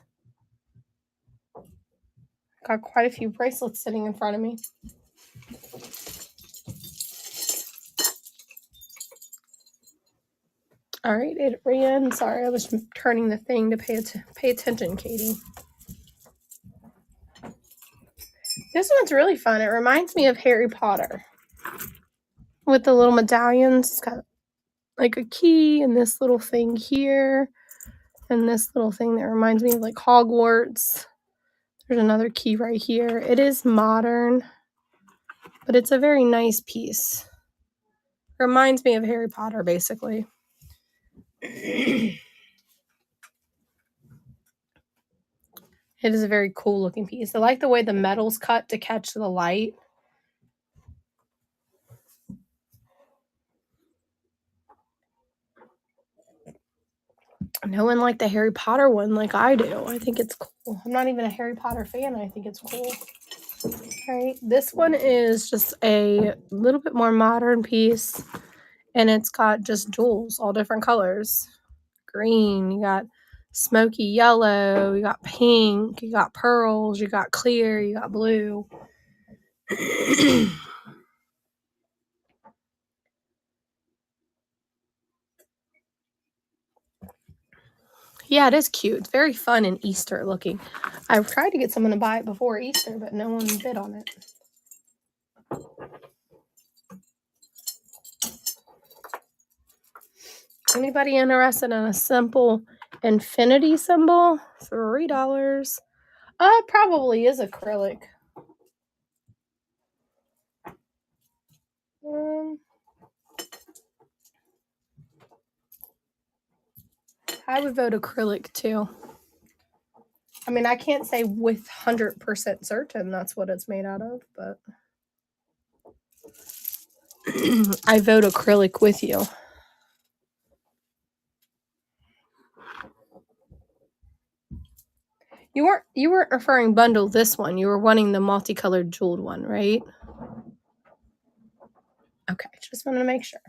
Got quite a few bracelets sitting in front of me. All right, it ran. Sorry, I was turning the thing to pay attention, Katie. This one's really fun. It reminds me of Harry Potter. With the little medallions. It's got like a key and this little thing here. And this little thing that reminds me of like Hogwarts. There's another key right here. It is modern, but it's a very nice piece. Reminds me of Harry Potter, basically. It is a very cool looking piece. I like the way the metal's cut to catch the light. No one liked the Harry Potter one like I do. I think it's cool. I'm not even a Harry Potter fan. I think it's cool. All right, this one is just a little bit more modern piece, and it's got just jewels, all different colors. Green, you got smoky yellow, you got pink, you got pearls, you got clear, you got blue. Yeah, it is cute. It's very fun and Easter looking. I tried to get someone to buy it before Easter, but no one bid on it. Anybody interested in a simple infinity symbol? $3. It probably is acrylic. I would vote acrylic too. I mean, I can't say with 100% certain that's what it's made out of, but I vote acrylic with you. You weren't referring bundle this one. You were wanting the multicolored jeweled one, right? Okay, just wanted to make sure.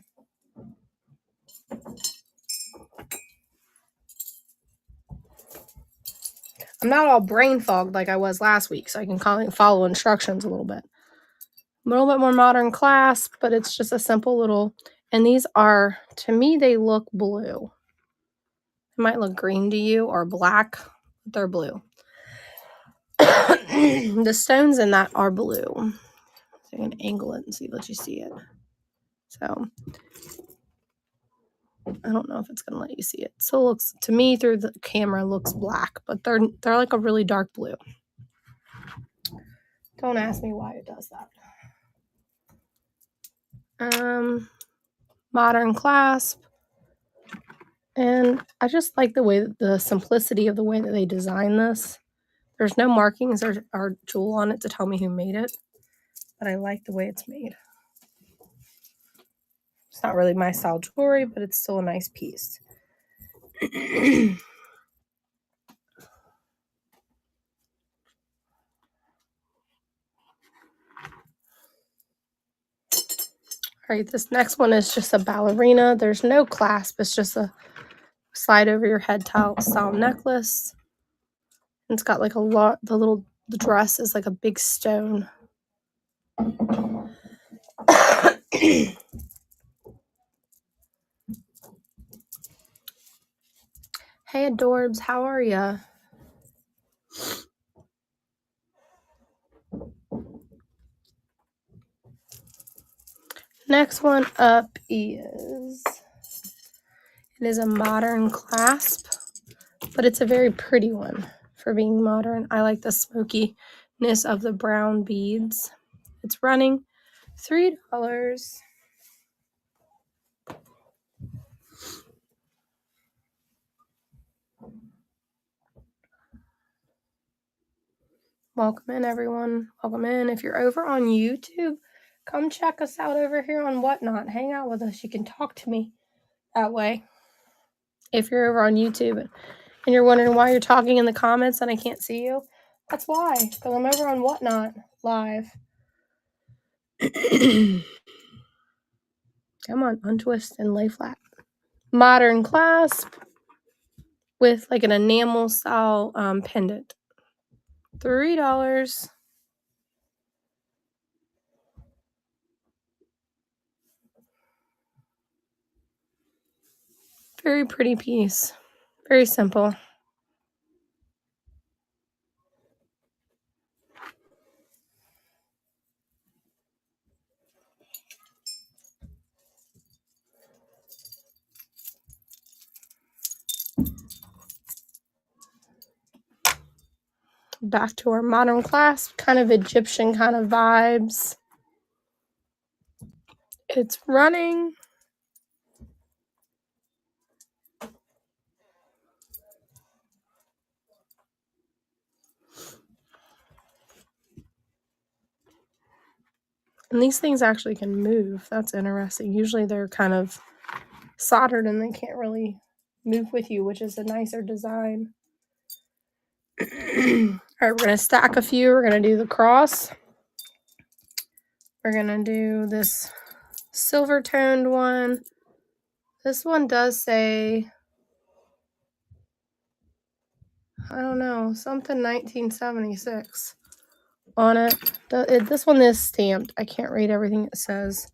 I'm not all brain fogged like I was last week, so I can follow instructions a little bit. A little bit more modern clasp, but it's just a simple little, and these are, to me, they look blue. It might look green to you or black, but they're blue. The stones in that are blue. So I can angle it and see, let you see it. So I don't know if it's gonna let you see it. So it looks, to me through the camera, looks black, but they're like a really dark blue. Don't ask me why it does that. Modern clasp. And I just like the way that the simplicity of the way that they design this. There's no markings or jewel on it to tell me who made it, but I like the way it's made. It's not really my style jewelry, but it's still a nice piece. All right, this next one is just a ballerina. There's no clasp. It's just a slide over your head style necklace. And it's got like a lot, the dress is like a big stone. Hey, Adorbs, how are ya? Next one up is, it is a modern clasp, but it's a very pretty one for being modern. I like the smokiness of the brown beads. It's running $3. Welcome in, everyone. Welcome in. If you're over on YouTube, come check us out over here on Whatnot. Hang out with us. You can talk to me that way. If you're over on YouTube and you're wondering why you're talking in the comments and I can't see you, that's why. Because I'm over on Whatnot live. Come on, untwist and lay flat. Modern clasp with like an enamel style pendant. $3. Very pretty piece. Very simple. Back to our modern clasp, kind of Egyptian kind of vibes. It's running. And these things actually can move. That's interesting. Usually they're kind of soldered and they can't really move with you, which is a nicer design. All right, we're going to stack a few. We're going to do the cross. We're going to do this silver toned one. This one does say, I don't know, something 1976 on it. This one is stamped. I can't read everything it says.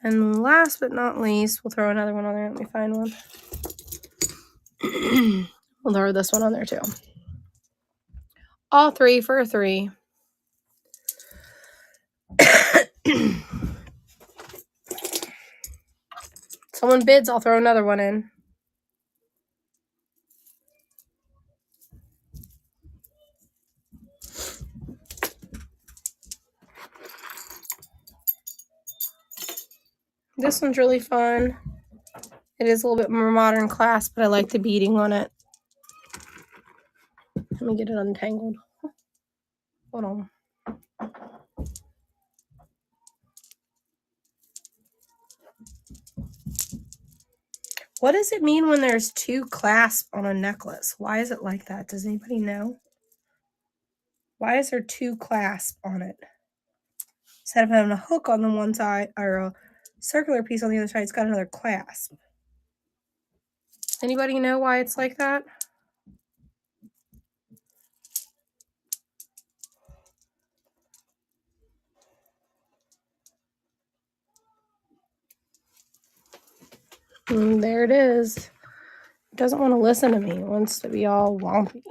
And last but not least, we'll throw another one on there. Let me find one. We'll throw this one on there too. All three for a 3. Someone bids, I'll throw another one in. This one's really fun. It is a little bit more modern clasp, but I like the beading on it. Let me get it untangled. Hold on. What does it mean when there's 2 clasps on a necklace? Why is it like that? Does anybody know? Why is there 2 clasps on it? Instead of having a hook on the one side or a circular piece on the other side, it's got another clasp. Anybody know why it's like that? There it is. It doesn't want to listen to me. It wants to be all wompy.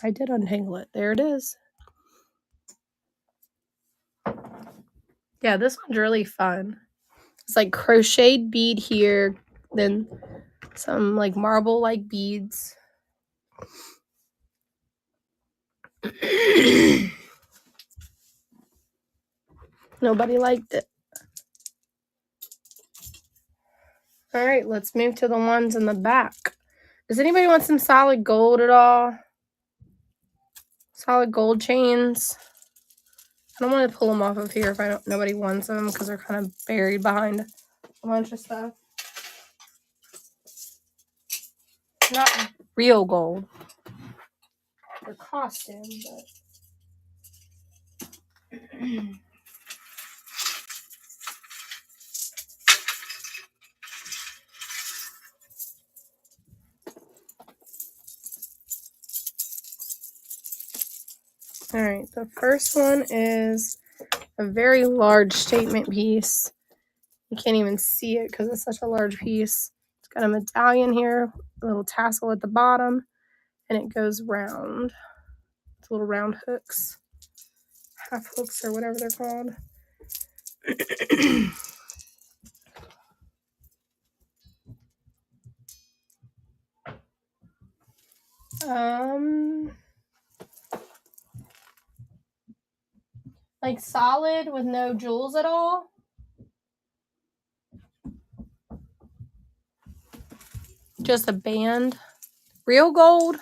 I did untangle it. There it is. Yeah, this one's really fun. It's like crocheted bead here, then some like marble-like beads. Nobody liked it. All right, let's move to the ones in the back. Does anybody want some solid gold at all? Solid gold chains. I don't want to pull them off of here if nobody wants them because they're kind of buried behind a bunch of stuff. Not real gold. They're costume, but all right, the first one is a very large statement piece. You can't even see it because it's such a large piece. It's got a medallion here, a little tassel at the bottom, and it goes round. It's little round hooks, half hooks or whatever they're called. Like solid with no jewels at all. Just a band. Real gold.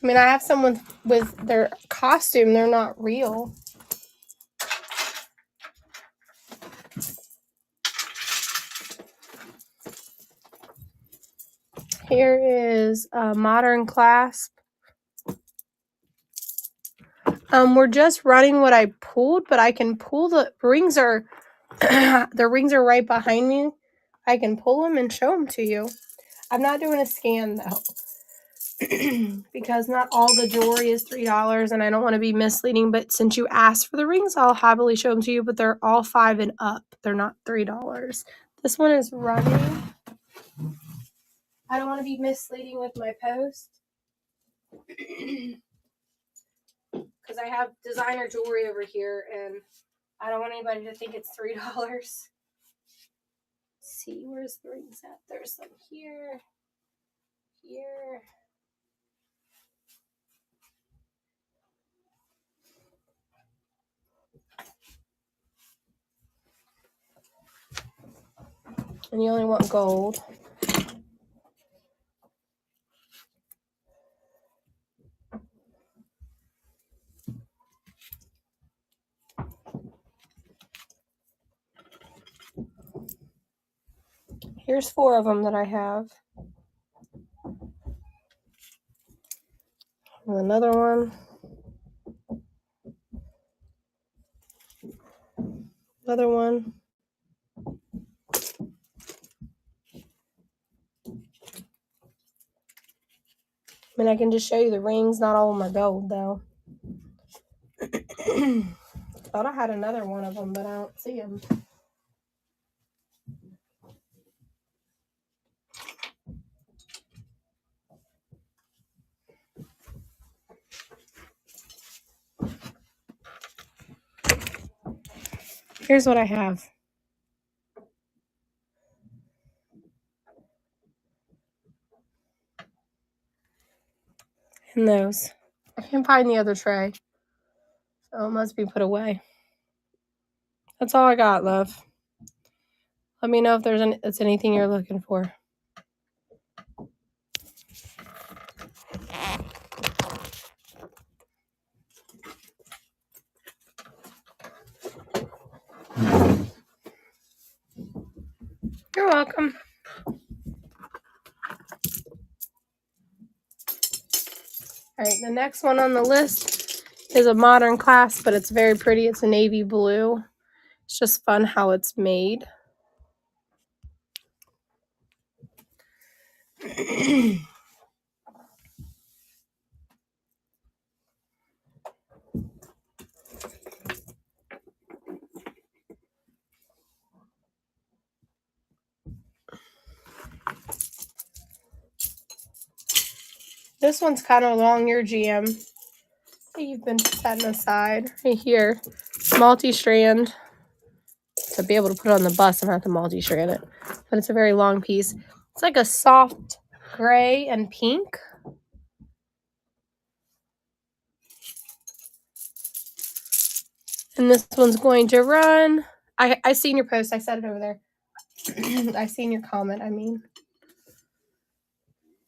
I mean, I have some with their costume. They're not real. Here is a modern clasp. We're just running what I pulled, but I can pull the rings are the rings are right behind me. I can pull them and show them to you. I'm not doing a scan though. Because not all the jewelry is $3 and I don't want to be misleading, but since you asked for the rings, I'll happily show them to you, but they're all $5 and up. They're not $3. This one is running. I don't want to be misleading with my post. Because I have designer jewelry over here and I don't want anybody to think it's $3. Let's see, where's the rings at? There's some here. Here. And you only want gold. Here's 4 of them that I have. And another one. Another one. I mean, I can just show you the rings, not all of my gold, though. thought I had another one of them, but I don't see them. Here's what I have. And those. I can't find the other tray. So it must be put away. That's all I got, love. Let me know if it's anything you're looking for. You're welcome. All right, the next one on the list is a modern clasp, but it's very pretty. It's a navy blue. It's just fun how it's made. This one's kind of long, your GM. You've been setting aside right here. Multi-strand. To be able to put it on the bus, I'm going to have to multi-strand it. But it's a very long piece. It's like a soft gray and pink. And this one's going to run. I seen your post. I said it over there. I seen your comment, I mean.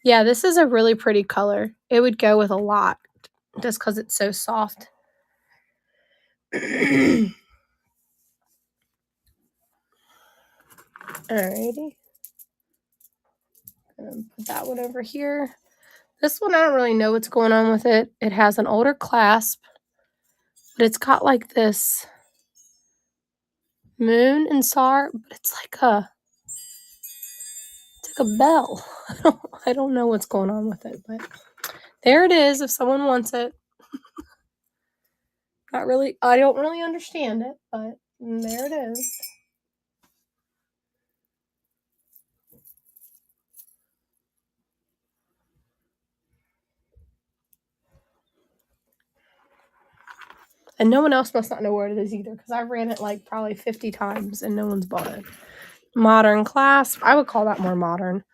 Yeah, this is a really pretty color. It would go with a lot just because it's so soft. Alrighty. Gonna put that one over here. This one, I don't really know what's going on with it. It has an older clasp, but it's got like this moon and star, but it's like a bell. I don't know what's going on with it, but there it is if someone wants it. Not really, I don't really understand it, but there it is. And no one else must not know where it is either, because I've ran it like probably 50 times and no one's bought it. Modern clasp. I would call that more modern.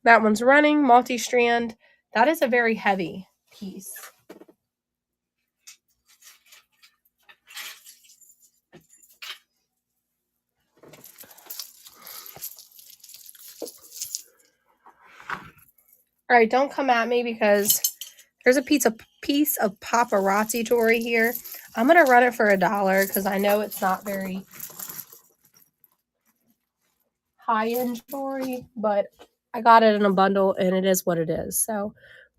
That one's running, multi-strand. That is a very heavy piece. All right, don't come at me because there's a piece of paparazzi jewelry here. I'm going to run it for $1 because I know it's not very high-end jewelry, but I got it in a bundle and it is what it is. So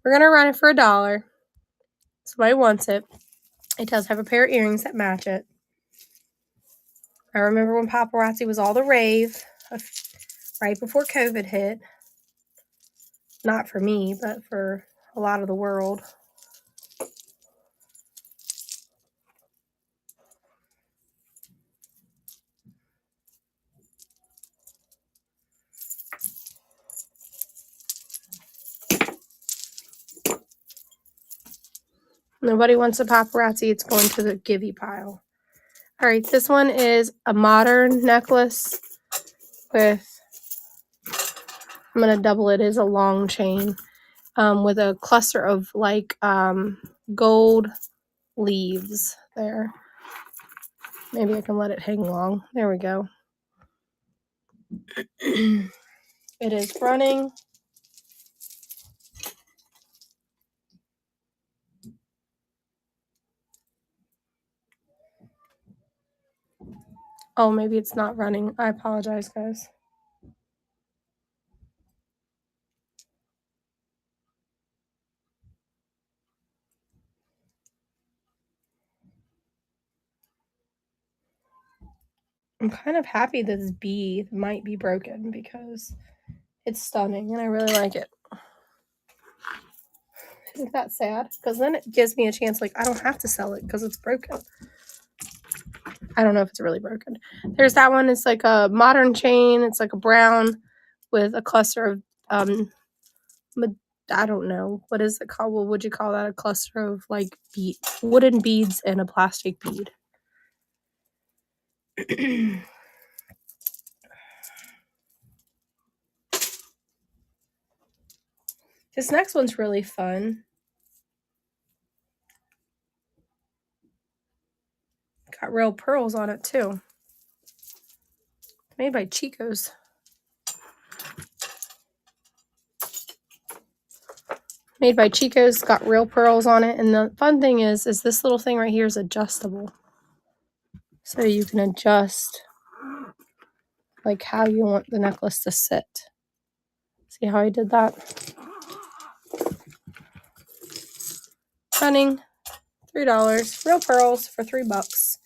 we're going to run it for $1. Somebody wants it. It does have a pair of earrings that match it. I remember when paparazzi was all the rave right before COVID hit. Not for me, but for a lot of the world. Nobody wants a paparazzi. It's going to the givey pile. All right, this one is a modern necklace with, I'm going to double it, is a long chain with a cluster of like gold leaves there. Maybe I can let it hang long. There we go. It is running. Oh, maybe it's not running. I apologize, guys. I'm kind of happy this bee might be broken because it's stunning and I really like it. Isn't that sad? Because then it gives me a chance, like, I don't have to sell it because it's broken. I don't know if it's really broken. There's that one. It's like a modern chain. It's like a brown with a cluster of, I don't know. What is it called? What would you call that? A cluster of, like, wooden beads and a plastic bead. This next one's really fun. Got real pearls on it, too. Made by Chico's. Made by Chico's, got real pearls on it. And the fun thing is this little thing right here is adjustable. So you can adjust, like, how you want the necklace to sit. See how I did that? Running $3. Real pearls for $3.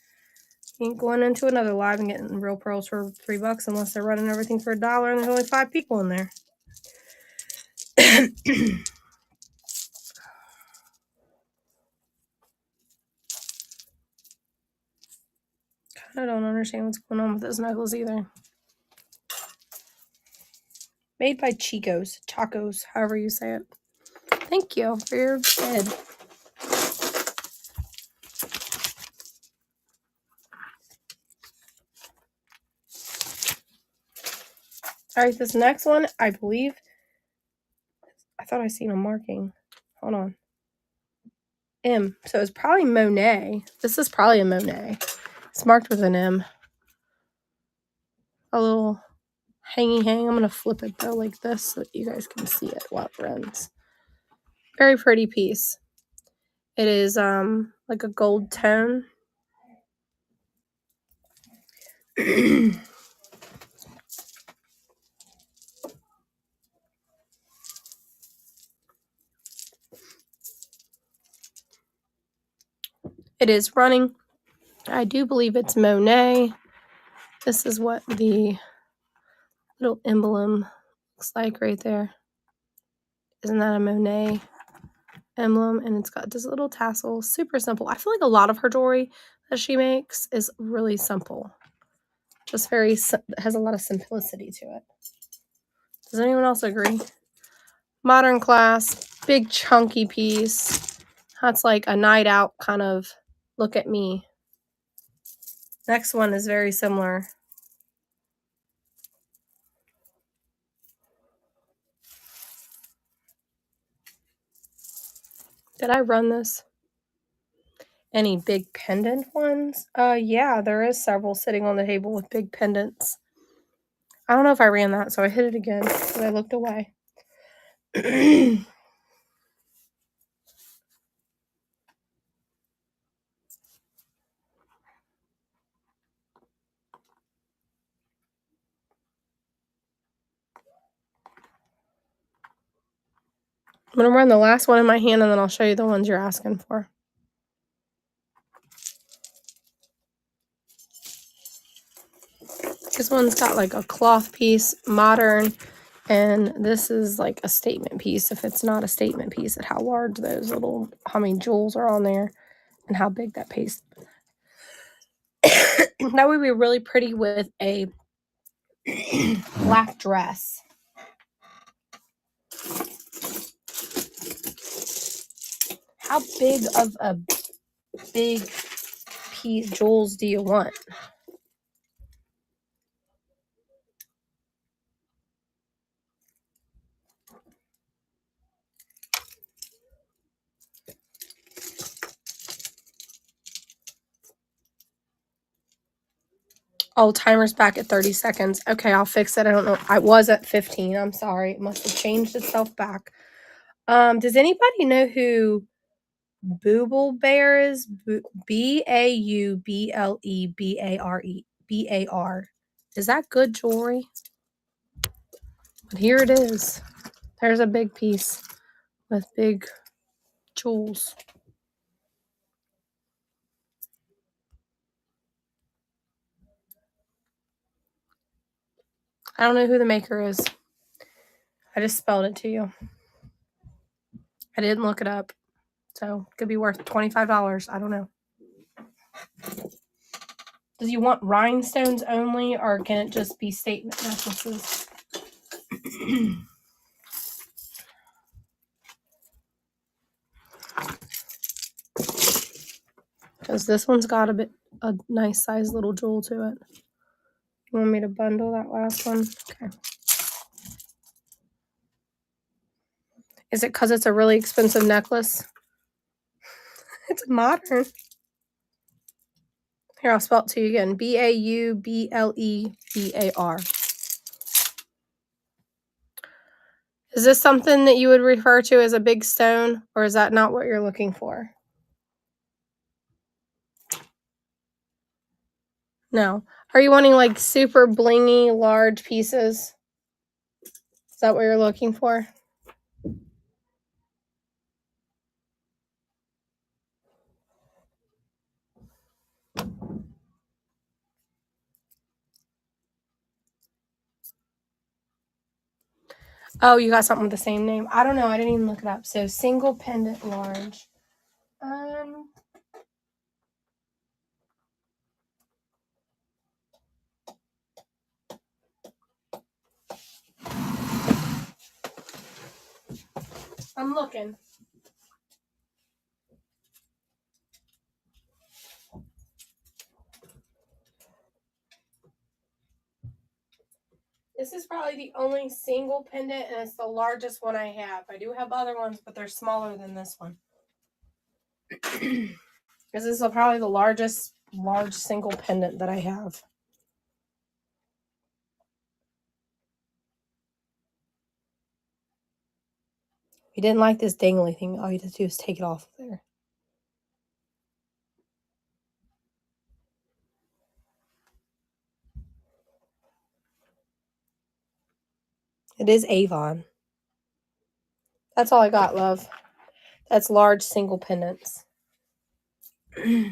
You ain't going into another live and getting real pearls for $3 unless they're running everything for $1 and there's only 5 people in there. I don't understand what's going on with this necklace either. Made by Chico's. Chacos, however you say it. Thank you for your bid. Alright, this next one, I believe, I thought I seen a marking. Hold on. M. So it's probably Monet. This is probably a Monet. It's marked with an M. A little hangy hang. I'm going to flip it though like this so that you guys can see it while it runs. Very pretty piece. It is like a gold tone. It is running. I do believe it's Monet. This is what the little emblem looks like right there. Isn't that a Monet emblem? And it's got this little tassel. Super simple. I feel like a lot of her jewelry that she makes is really simple. Just has a lot of simplicity to it. Does anyone else agree? Modern class, big chunky piece. That's like a night out kind of look at me. Next one is very similar. Did I run this? Any big pendant ones? Yeah, there is several sitting on the table with big pendants. I don't know if I ran that, so I hit it again because I looked away. I'm going to run the last one in my hand and then I'll show you the ones you're asking for. This one's got like a cloth piece, modern, and this is like a statement piece. If it's not a statement piece, at how large how many jewels are on there and how big that piece. That would be really pretty with a black dress. How big of a big piece jewels do you want? Oh, timer's back at 30 seconds. Okay, I'll fix it. I don't know. I was at 15. I'm sorry. It must have changed itself back. Does anybody know who Booble Bear is? Baublebear. Is that good jewelry? But here it is. There's a big piece with big jewels. I don't know who the maker is. I just spelled it to you. I didn't look it up. So it could be worth $25. I don't know. Does you want rhinestones only, or can it just be statement necklaces? Because this one's got a nice size little jewel to it. You want me to bundle that last one? Okay. Is it because it's a really expensive necklace? It's modern. Here, I'll spell it to you again. B-A-U-B-L-E-B-A-R. Is this something that you would refer to as a big stone, or is that not what you're looking for? No. Are you wanting like super blingy, large pieces? Is that what you're looking for? Oh, you got something with the same name. I don't know. I didn't even look it up. So single pendant large. I'm looking. This is probably the only single pendant, and it's the largest one I have. I do have other ones, but they're smaller than this one. Because this is probably the largest large single pendant that I have. If you didn't like this dangly thing, all you have to do is take it off of there. It is Avon. That's all I got, love. That's large single pendants. Does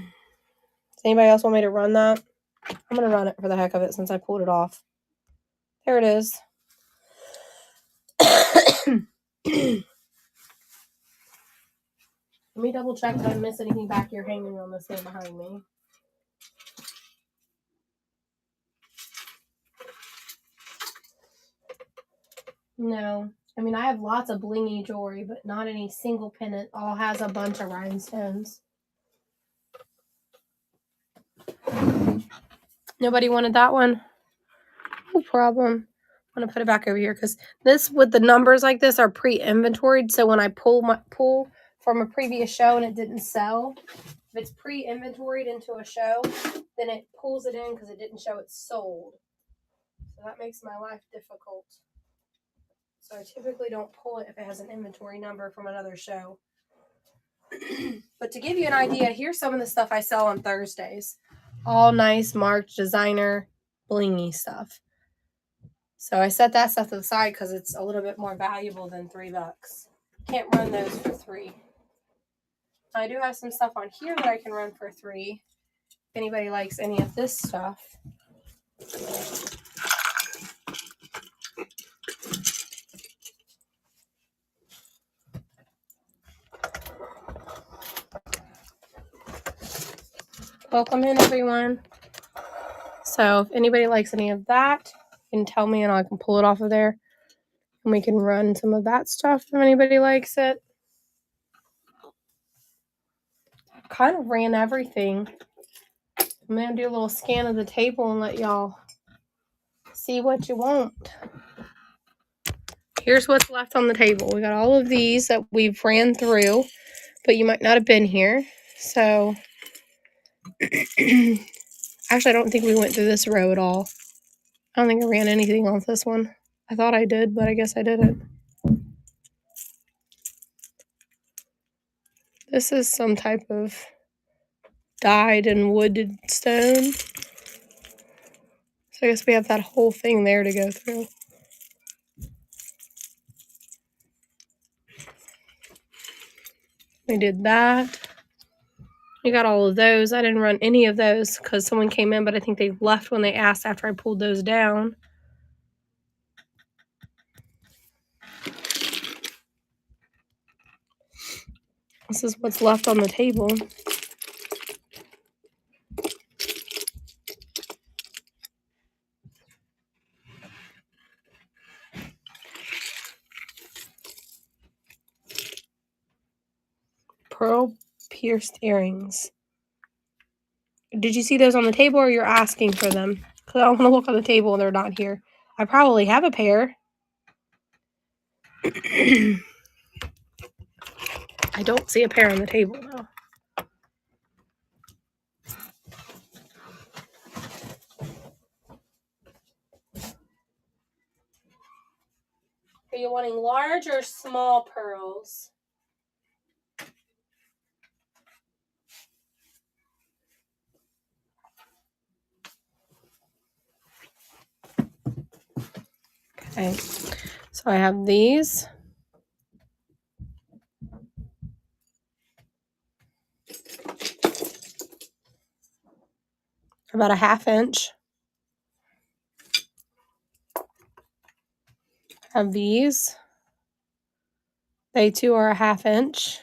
anybody else want me to run that? I'm going to run it for the heck of it since I pulled it off. There it is. Let me double check if I miss anything back here hanging on this thing behind me. No. I mean, I have lots of blingy jewelry, but not any single pendant. All has a bunch of rhinestones. Nobody wanted that one? No problem. I'm going to put it back over here because this, with the numbers like this, are pre-inventoried. So when I pull from a previous show and it didn't sell, if it's pre-inventoried into a show, then it pulls it in because it didn't show it's sold. So that makes my life difficult. So I typically don't pull it if it has an inventory number from another show. But to give you an idea, here's some of the stuff I sell on Thursdays. All nice marked designer blingy stuff. So I set that stuff to the side because it's a little bit more valuable than $3. Can't run those for $3. I do have some stuff on here that I can run for $3. If anybody likes any of this stuff. Welcome in, everyone. So if anybody likes any of that, you can tell me and I can pull it off of there. And we can run some of that stuff if anybody likes it. Kind of ran everything. I'm going to do a little scan of the table and let y'all see what you want. Here's what's left on the table. We got all of these that we've ran through, but you might not have been here. So, actually, I don't think we went through this row at all. I don't think I ran anything off this one. I thought I did, but I guess I didn't. This is some type of dyed and wooded stone. So I guess we have that whole thing there to go through. We did that. We got all of those. I didn't run any of those because someone came in, but I think they left when they asked after I pulled those down. This is what's left on the table. Pearl pierced earrings. Did you see those on the table, or you're asking for them? Because I want to look on the table and they're not here. I probably have a pair. I don't see a pair on the table, though. Are you wanting large or small pearls? Okay, so I have these. About a 1/2 inch. I have these. They too are a 1/2 inch.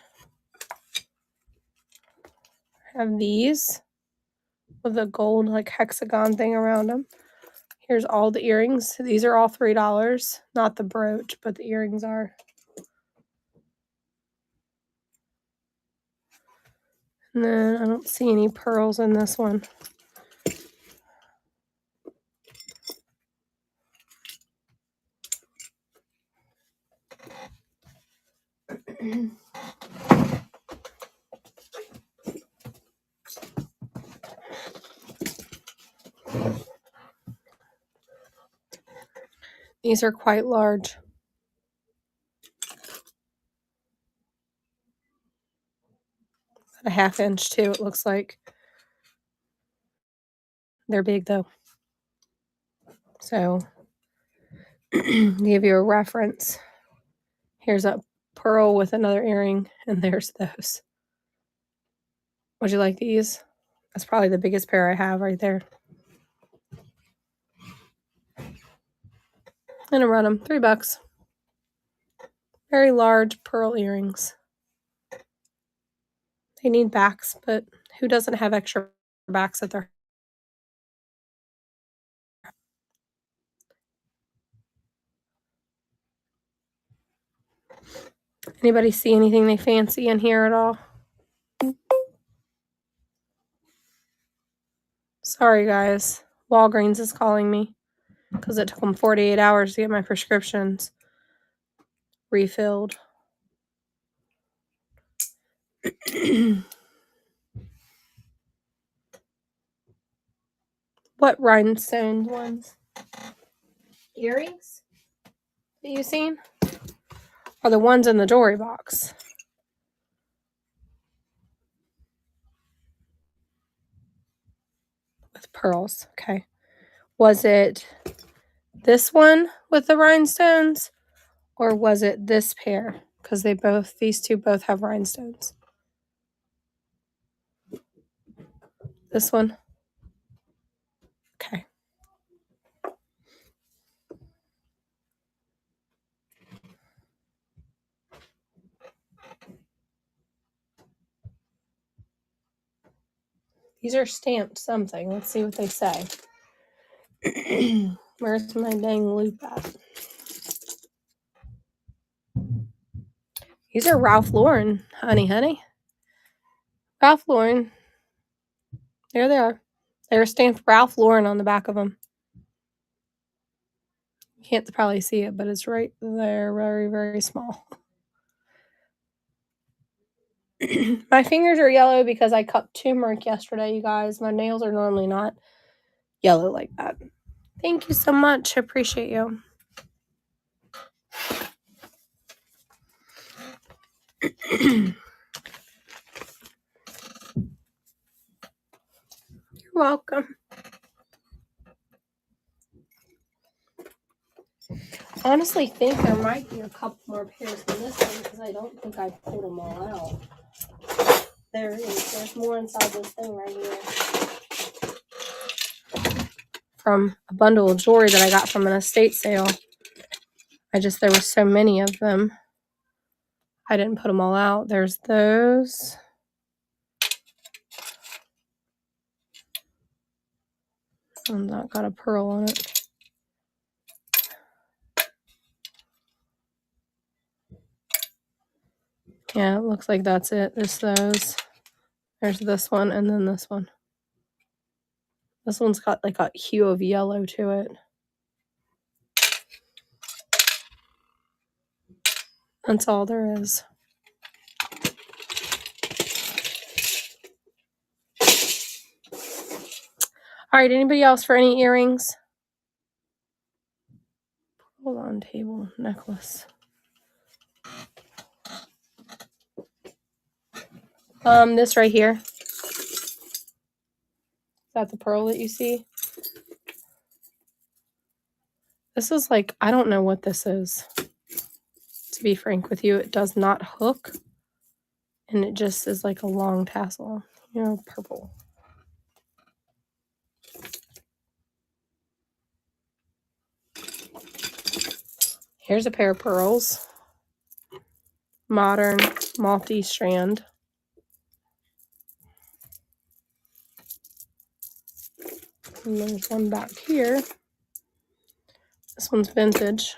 I have these with a gold like hexagon thing around them. Here's all the earrings. These are all $3. Not the brooch, but the earrings are. And then I don't see any pearls in this one. These are quite large. A 1/2 inch too, it looks like. They're big though. So, to give you a reference, here's a pearl with another earring, and there's those. Would you like these? That's probably the biggest pair I have right there. And I run them $3. Very large pearl earrings. They need backs, but who doesn't have extra backs at their... Anybody see anything they fancy in here at all? Sorry, guys. Walgreens is calling me because it took them 48 hours to get my prescriptions refilled. What rhinestone ones? Earrings that you seen? Are the ones in the jewelry box? With pearls, okay. Was it this one with the rhinestones, or was it this pair? Because these two both have rhinestones. This one? Okay. These are stamped something. Let's see what they say. Where's my dang loop at? These are Ralph Lauren, honey. Ralph Lauren. There they are. They're stamped Ralph Lauren on the back of them. You can't probably see it, but it's right there, very, very small. My fingers are yellow because I cut turmeric yesterday, you guys. My nails are normally not yellow like that. Thank you so much. I appreciate you. You're welcome. Honestly think there might be a couple more pairs than this one because I don't think I pulled them all out. There's more inside this thing right here. From a bundle of jewelry that I got from an estate sale. There were so many of them. I didn't put them all out. There's those. I'm not got a pearl on it. Yeah, it looks like that's it. There's those. There's this one and then this one. This one's got like a hue of yellow to it. That's all there is. All right, anybody else for any earrings? Hold on, table, necklace. This right here. Is that the pearl that you see? This is like, I don't know what this is. To be frank with you, it does not hook. And it just is like a long tassel. You know, purple. Here's a pair of pearls. Modern multi-strand. And there's one back here. This one's vintage.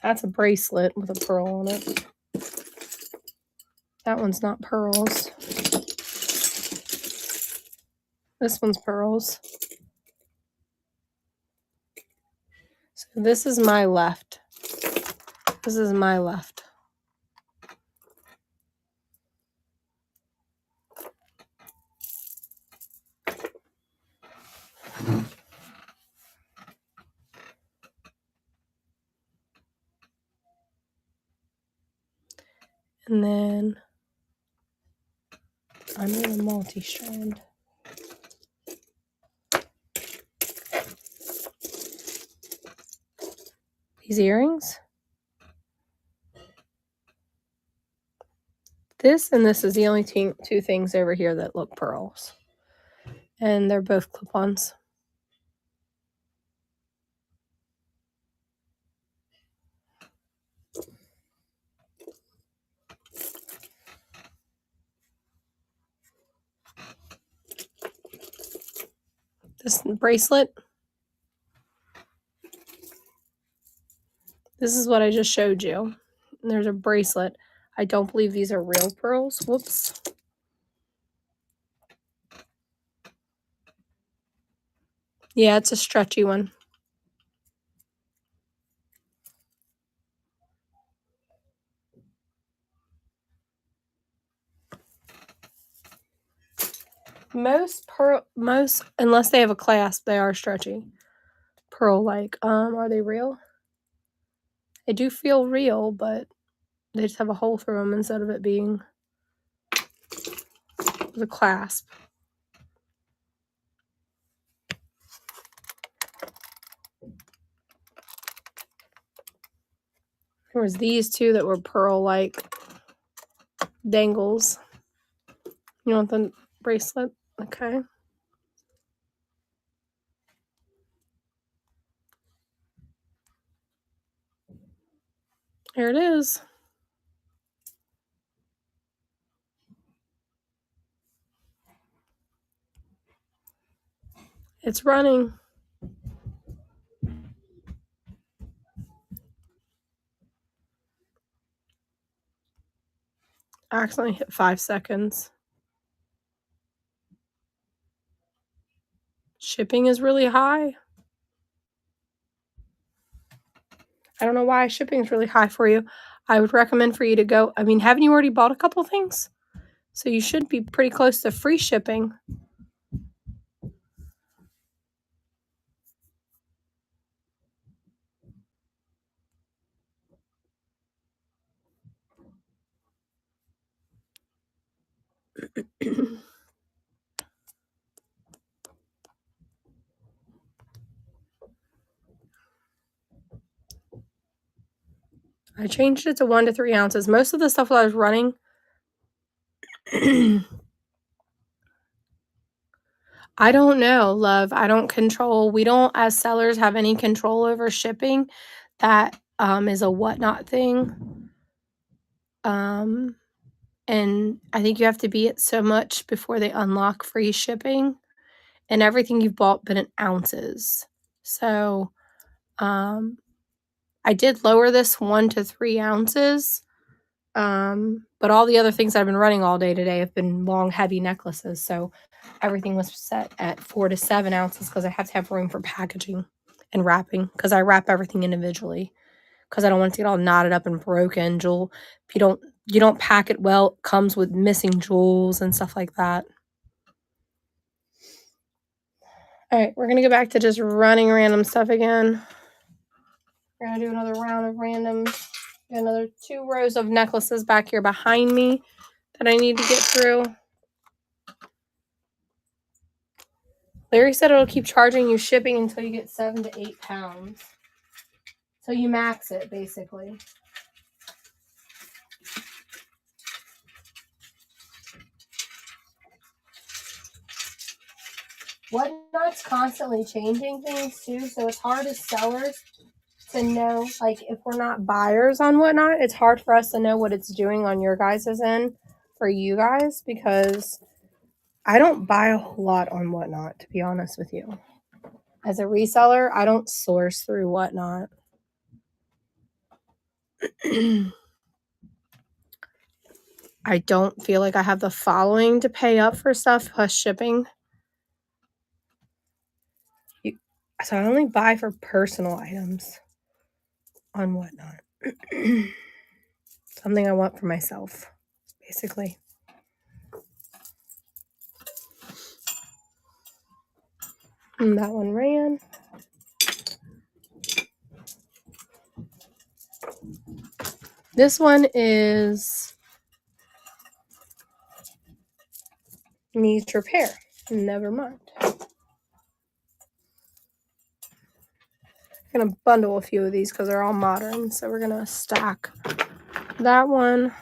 That's a bracelet with a pearl on it. That one's not pearls. This one's pearls. So this is my left. This is my left. And then I'm in a multi-strand. These earrings. This and this is the only two things over here that look pearls. And they're both clip-ons. This bracelet. This is what I just showed you. And there's a bracelet. I don't believe these are real pearls. Whoops. Yeah, it's a stretchy one. Most, unless they have a clasp, they are stretchy. Pearl-like. Are they real? They do feel real, but they just have a hole through them instead of it being the clasp. There was these two that were pearl-like dangles. You want the bracelet? Okay. Here it is. It's running. I accidentally hit 5 seconds. Shipping is really high. I don't know why shipping is really high for you. I would recommend for you to go. I mean, haven't you already bought a couple things? So you should be pretty close to free shipping. I changed it to 1 to 3 ounces. Most of the stuff that I was running, I don't know, love. I don't control. We don't, as sellers, have any control over shipping. That is a Whatnot thing. And I think you have to be at so much before they unlock free shipping. And everything you've bought been in ounces. So I did lower this 1 to 3 ounces. But all the other things I've been running all day today have been long, heavy necklaces. So everything was set at 4 to 7 ounces because I have to have room for packaging and wrapping because I wrap everything individually because I don't want it to get all knotted up and broken. If you don't pack it well, it comes with missing jewels and stuff like that. All right, we're going to go back to just running random stuff again. We're going to do another round of randoms. Another 2 rows of necklaces back here behind me that I need to get through. Larry said it'll keep charging you shipping until you get 7 to 8 pounds. So you max it, basically. Whatnot's constantly changing things too, so it's hard as sellers to know, like, if we're not buyers on Whatnot, it's hard for us to know what it's doing on your guys' end for you guys, because I don't buy a whole lot on Whatnot, to be honest with you. As a reseller, I don't source through Whatnot. I don't feel like I have the following to pay up for stuff plus shipping. So I only buy for personal items on Whatnot. Something I want for myself, basically. And that one ran. This one is needs repair. Never mind. I'm going to bundle a few of these because they're all modern. So we're going to stack that one,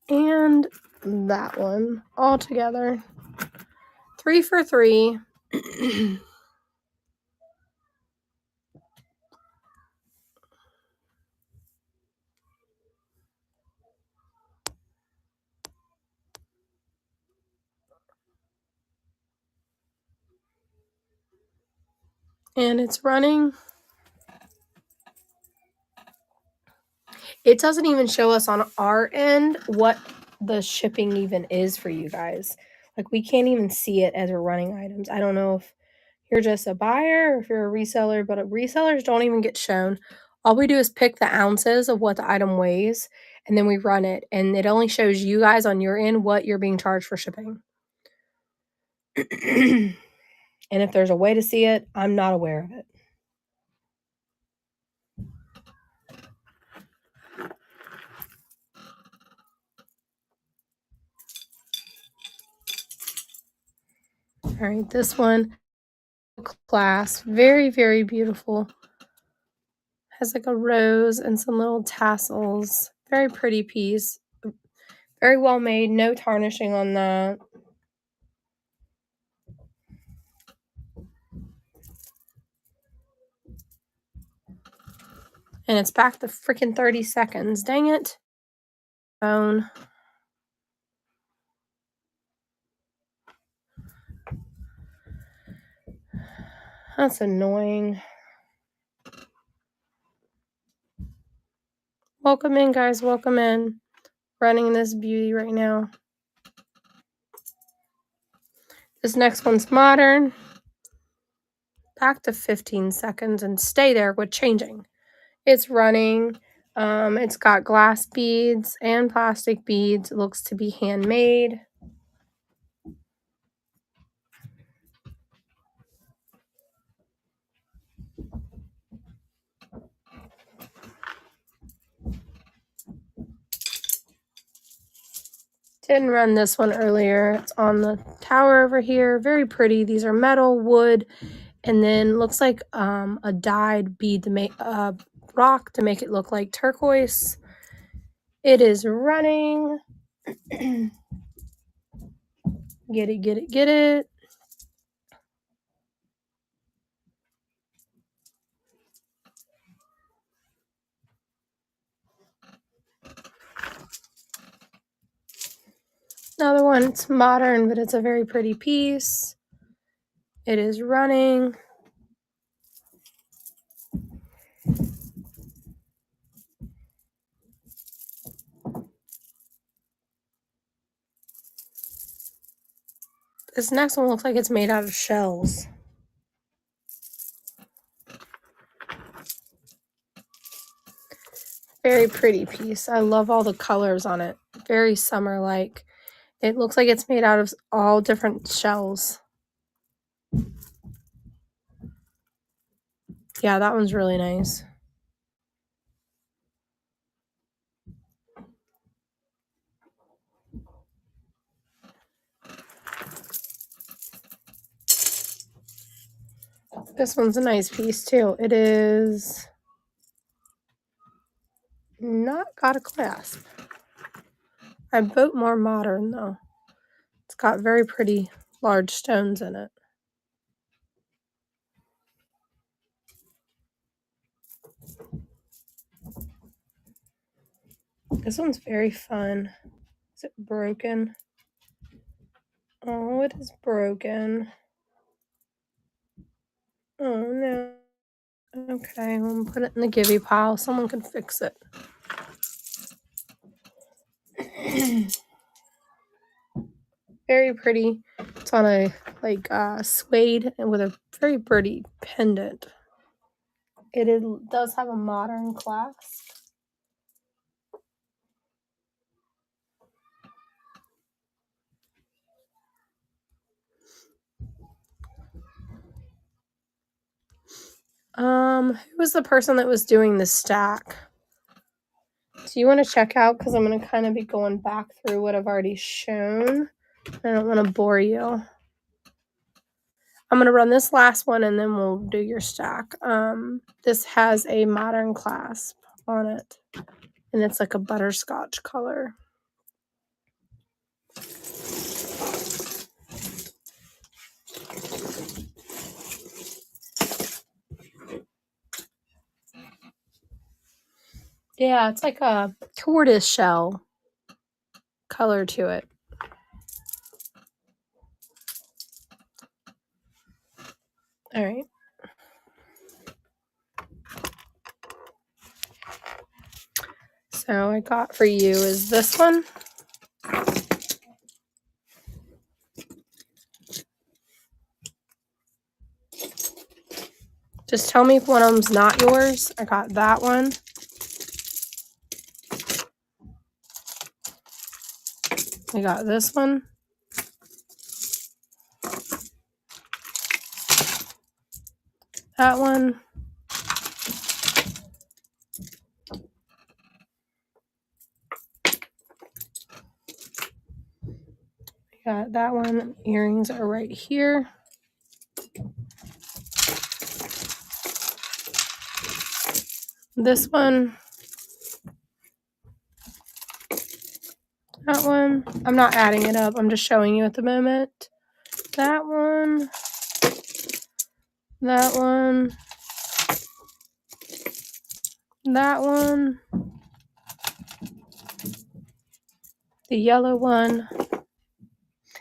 and that one all together. 3 for 3. And it's running. It doesn't even show us on our end what the shipping even is for you guys. Like, we can't even see it as we're running items. I don't know if you're just a buyer or if you're a reseller, but resellers don't even get shown. All we do is pick the ounces of what the item weighs, and then we run it. And it only shows you guys on your end what you're being charged for shipping. And if there's a way to see it, I'm not aware of it. All right, this one, class, very, very beautiful. Has like a rose and some little tassels. Very pretty piece. Very well made, no tarnishing on that. And it's back to freaking 30 seconds. Dang it. Phone. That's annoying. Welcome in, guys. Welcome in. Running this beauty right now. This next one's modern. Back to 15 seconds and stay there with changing. It's running. It's got glass beads and plastic beads. It looks to be handmade. Didn't run this one earlier. It's on the tower over here. Very pretty. These are metal, wood, and then looks like a dyed bead to make rock to make it look like turquoise. It is running. Get it, get it, get it. Another one, it's modern, but it's a very pretty piece. It is running. This next one looks like it's made out of shells. Very pretty piece. I love all the colors on it. Very summer-like. It looks like it's made out of all different shells. Yeah, that one's really nice. This one's a nice piece too. It is not got a clasp. I vote more modern though. It's got very pretty large stones in it. This one's very fun. Is it broken? Oh, it is broken. Oh no. Okay, we'll put it in the givey pile. Someone can fix it. Very pretty. It's on a like suede and with a very pretty pendant. It does have a modern clasp. Who was the person that was doing the stack? Do you want to check out? Because I'm going to kind of be going back through what I've already shown. I don't want to bore you. I'm going to run this last one and then we'll do your stack. This has a modern clasp on it. And it's like a butterscotch color. Yeah, it's like a tortoise shell color to it. All right. So I got for you is this one. Just tell me if one of them's not yours. I got that one. I got this one. That one. I got that one. Earrings are right here. This one. That one. I'm not adding it up. I'm just showing you at the moment. That one. That one. That one. The yellow one.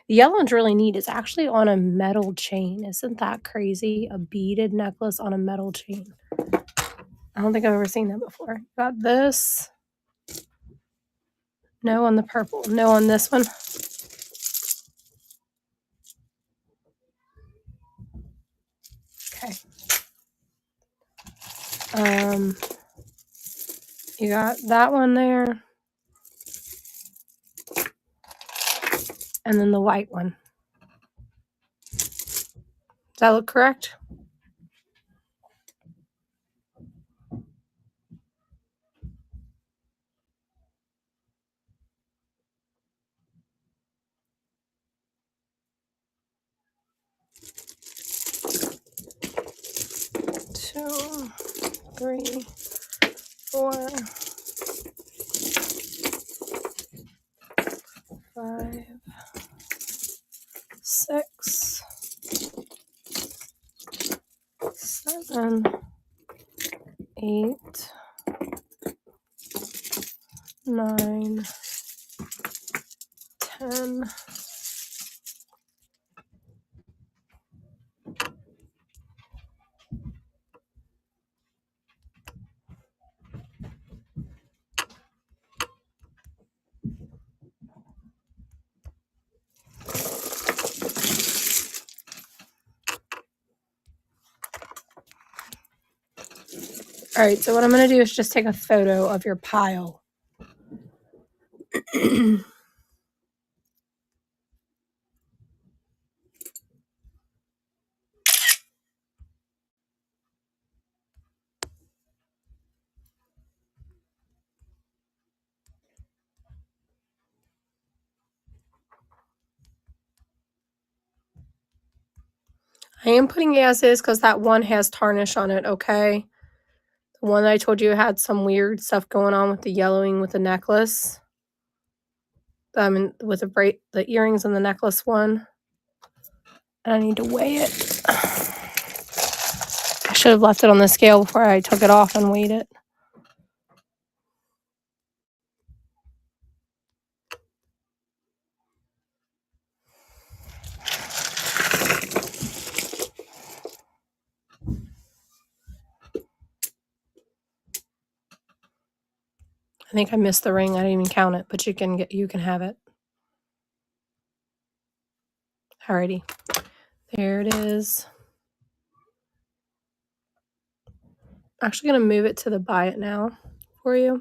The yellow one's really neat. It's actually on a metal chain. Isn't that crazy? A beaded necklace on a metal chain. I don't think I've ever seen that before. Got this. No on the purple. No on this one. Okay. You got that one there. And then the white one. Does that look correct? Two, three, four, 6, 7, 8, 9, 10. All right, so what I'm going to do is just take a photo of your pile. I am putting as is because that one has tarnish on it, okay? The one that I told you had some weird stuff going on with the yellowing with the necklace. With the earrings and the necklace one. And I need to weigh it. I should have left it on the scale before I took it off and weighed it. I think I missed the ring. I didn't even count it, but you can have it. Alrighty. There it is. I'm actually going to move it to the buy it now for you.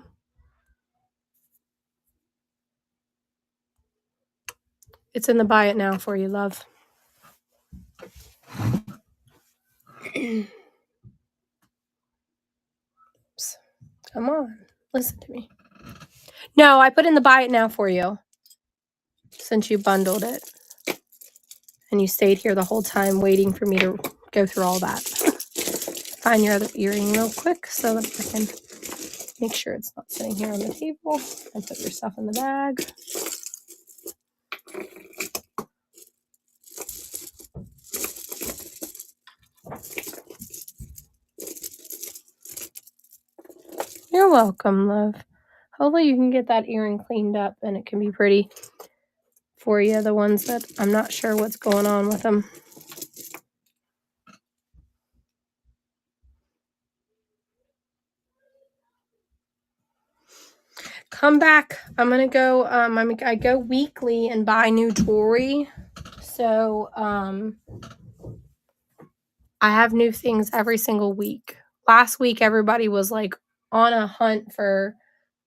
It's in the buy it now for you, love. Oops. Come on. Listen to me. No, I put in the buy it now for you since you bundled it. And you stayed here the whole time waiting for me to go through all that. Find your other earring real quick so that I can make sure it's not sitting here on the table and put your stuff in the bag. You're welcome, love. Hopefully you can get that earring cleaned up and it can be pretty for you. The ones that I'm not sure what's going on with them. Come back. I'm gonna go. I go weekly and buy new jewelry. So I have new things every single week. Last week everybody was like on a hunt for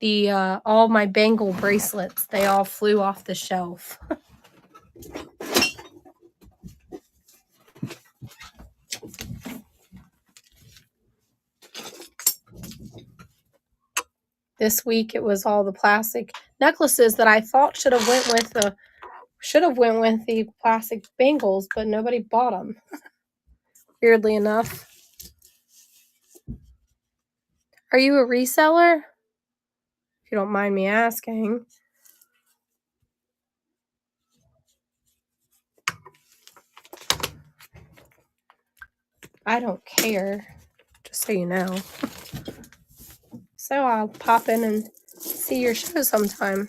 the all my bangle bracelets. They all flew off the shelf. This week it was all the plastic necklaces that I thought should have went with the plastic bangles, but nobody bought them. Weirdly enough. Are you a reseller? If you don't mind me asking. I don't care, just so you know. So I'll pop in and see your show sometime.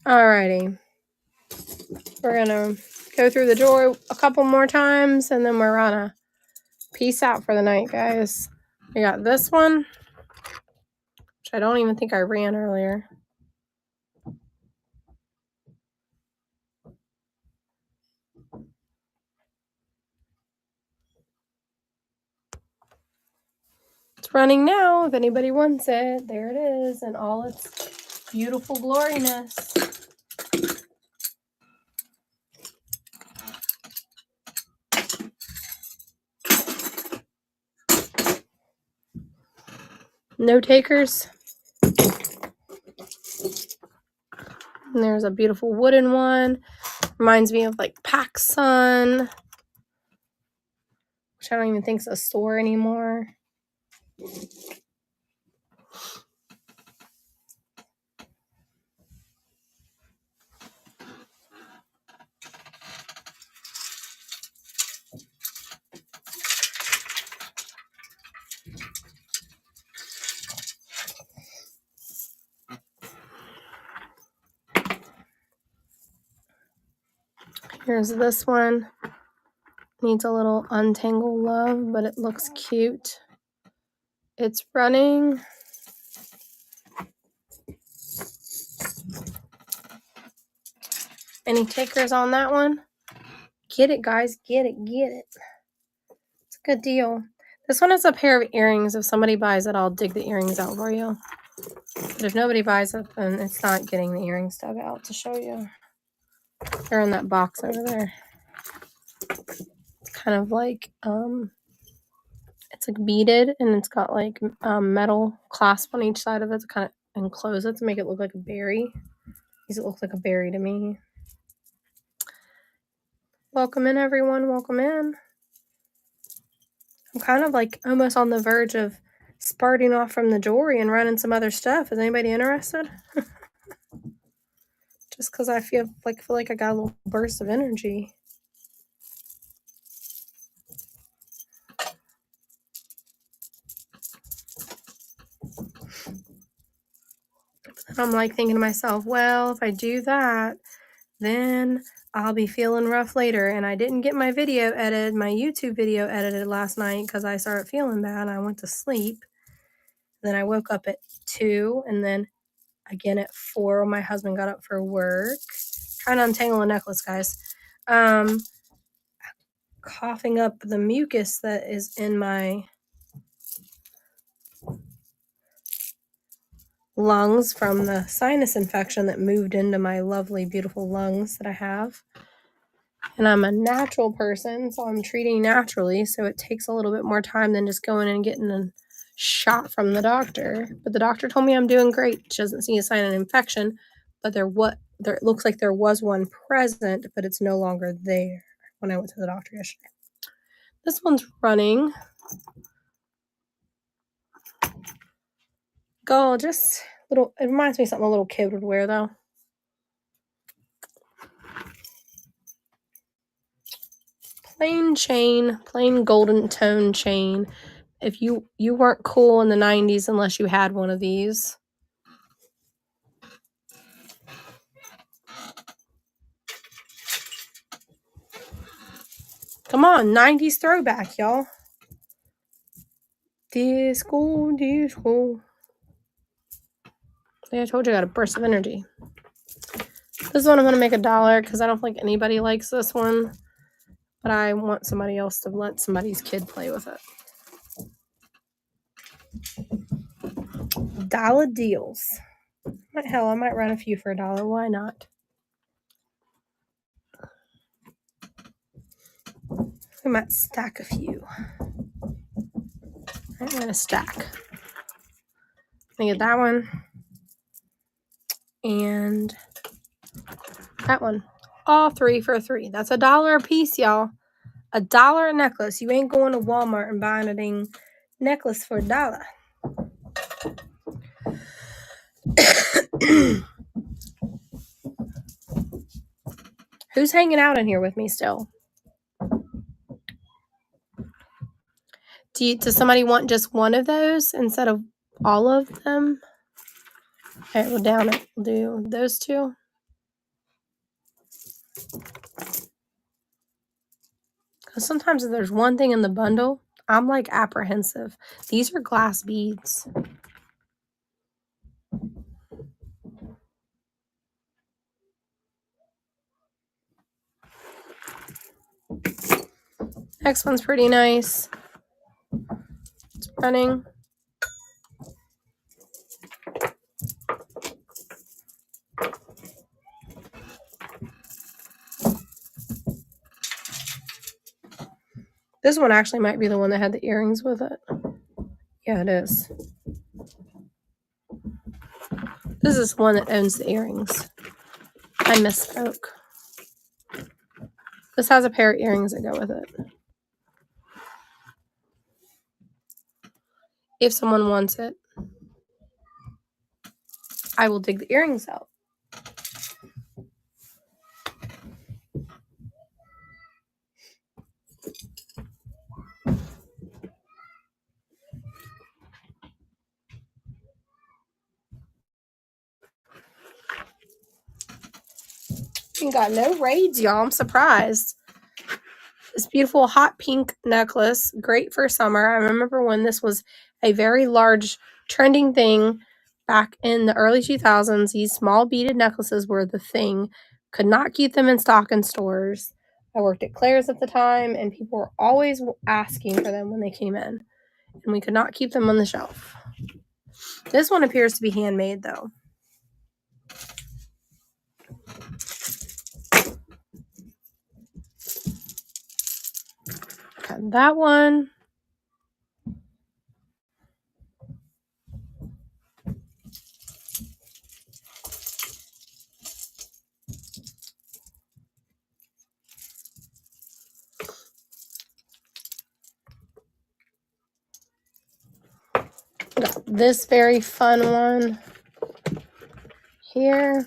Alrighty. We're gonna go through the drawer a couple more times and then we're gonna peace out for the night, guys. We got this one, which I don't even think I ran earlier. It's It's running now. If anybody wants it, there it is in all its beautiful gloriness. No takers. And there's a beautiful wooden one. Reminds me of like PacSun, which I don't even think is a store anymore. Here's this one. Needs a little untangle love, but it looks cute. It's running. Any takers on that one? Get it, guys. Get it. Get it. It's a good deal. This one is a pair of earrings. If somebody buys it, I'll dig the earrings out for you. But if nobody buys it, then it's not getting the earrings dug out to show you. They're in that box over there. It's kind of like, it's like beaded, and it's got like metal clasp on each side of it to kind of enclose it to make it look like a berry. These look like a berry to me. Welcome in, everyone. Welcome in. I'm kind of like almost on the verge of sparting off from the jewelry and running some other stuff. Is anybody interested? Just because I feel like I got a little burst of energy. I'm like thinking to myself, well, if I do that, then I'll be feeling rough later. And I didn't get my video edited, my YouTube video edited last night because I started feeling bad. I went to sleep. Then I woke up at 2 and then again at 4 when my husband got up for work. Trying to untangle a necklace, guys. Coughing up the mucus that is in my lungs from the sinus infection that moved into my lovely, beautiful lungs that I have. And I'm a natural person, so I'm treating naturally, so it takes a little bit more time than just going and getting a shot from the doctor. But the doctor told me I'm doing great. She doesn't see a sign of infection, but it looks like there was one present, but it's no longer there when I went to the doctor yesterday. This one's running. Gorgeous. It reminds me of something a little kid would wear, though. Plain chain, plain golden tone chain. If you weren't cool in the 90s unless you had one of these. Come on, 90s throwback, y'all. Disco, disco. I told you I got a burst of energy. This one I'm going to make $1 because I don't think anybody likes this one. But I want somebody else to let somebody's kid play with it. Dollar deals. Hell, I might run a few for $1. Why not? We might stack a few. I'm going to stack. I'm going to get that one. And that one. All 3 for $3. That's $1 a piece, y'all. $1 a necklace. You ain't going to Walmart and buying a dang necklace for $1. Who's hanging out in here with me still? Does somebody want just one of those instead of all of them? Okay, well, down it. We'll do those two. Because sometimes if there's one thing in the bundle, I'm like apprehensive. These are glass beads. Next one's pretty nice. It's running. This one actually might be the one that had the earrings with it. Yeah, it is. This is the one that owns the earrings. I misspoke. This has a pair of earrings that go with it. If someone wants it, I will dig the earrings out. You got no raids, y'all. I'm surprised. This beautiful hot pink necklace, great for summer. I remember when this was a very large trending thing back in the early 2000s. These small beaded necklaces were the thing. Could not keep them in stock in stores. I worked at Claire's at the time, and people were always asking for them when they came in, and we could not keep them on the shelf. This one appears to be handmade, though. Got that one. Got this very fun one here.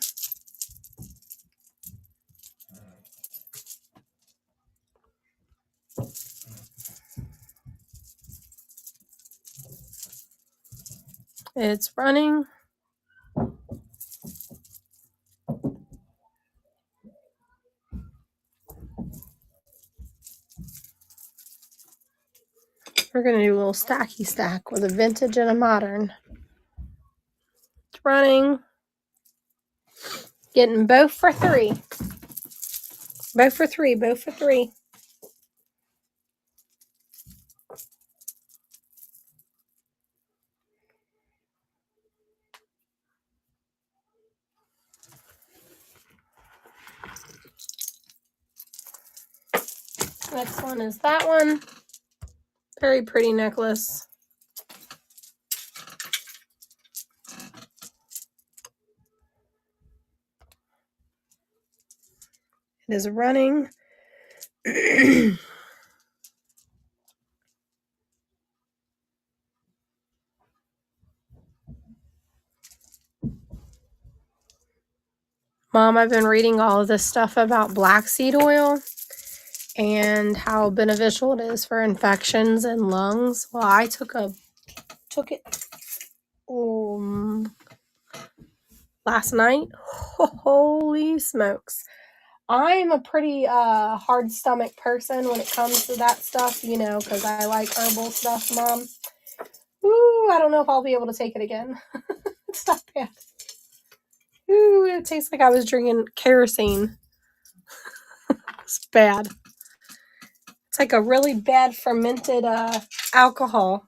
It's running. We're going to do a little stacky stack with a vintage and a modern. It's running. Getting both for $3. Both for $3. Both for $3. Next one is that one. Very pretty necklace. It is running. Mom, I've been reading all of this stuff about black seed oil and how beneficial it is for infections and lungs. Well, I took it last night. Holy smokes. I'm a pretty hard stomach person when it comes to that stuff, you know, because I like herbal stuff, Mom. Ooh, I don't know if I'll be able to take it again. It's not bad. Ooh, it tastes like I was drinking kerosene. It's bad. It's like a really bad fermented alcohol.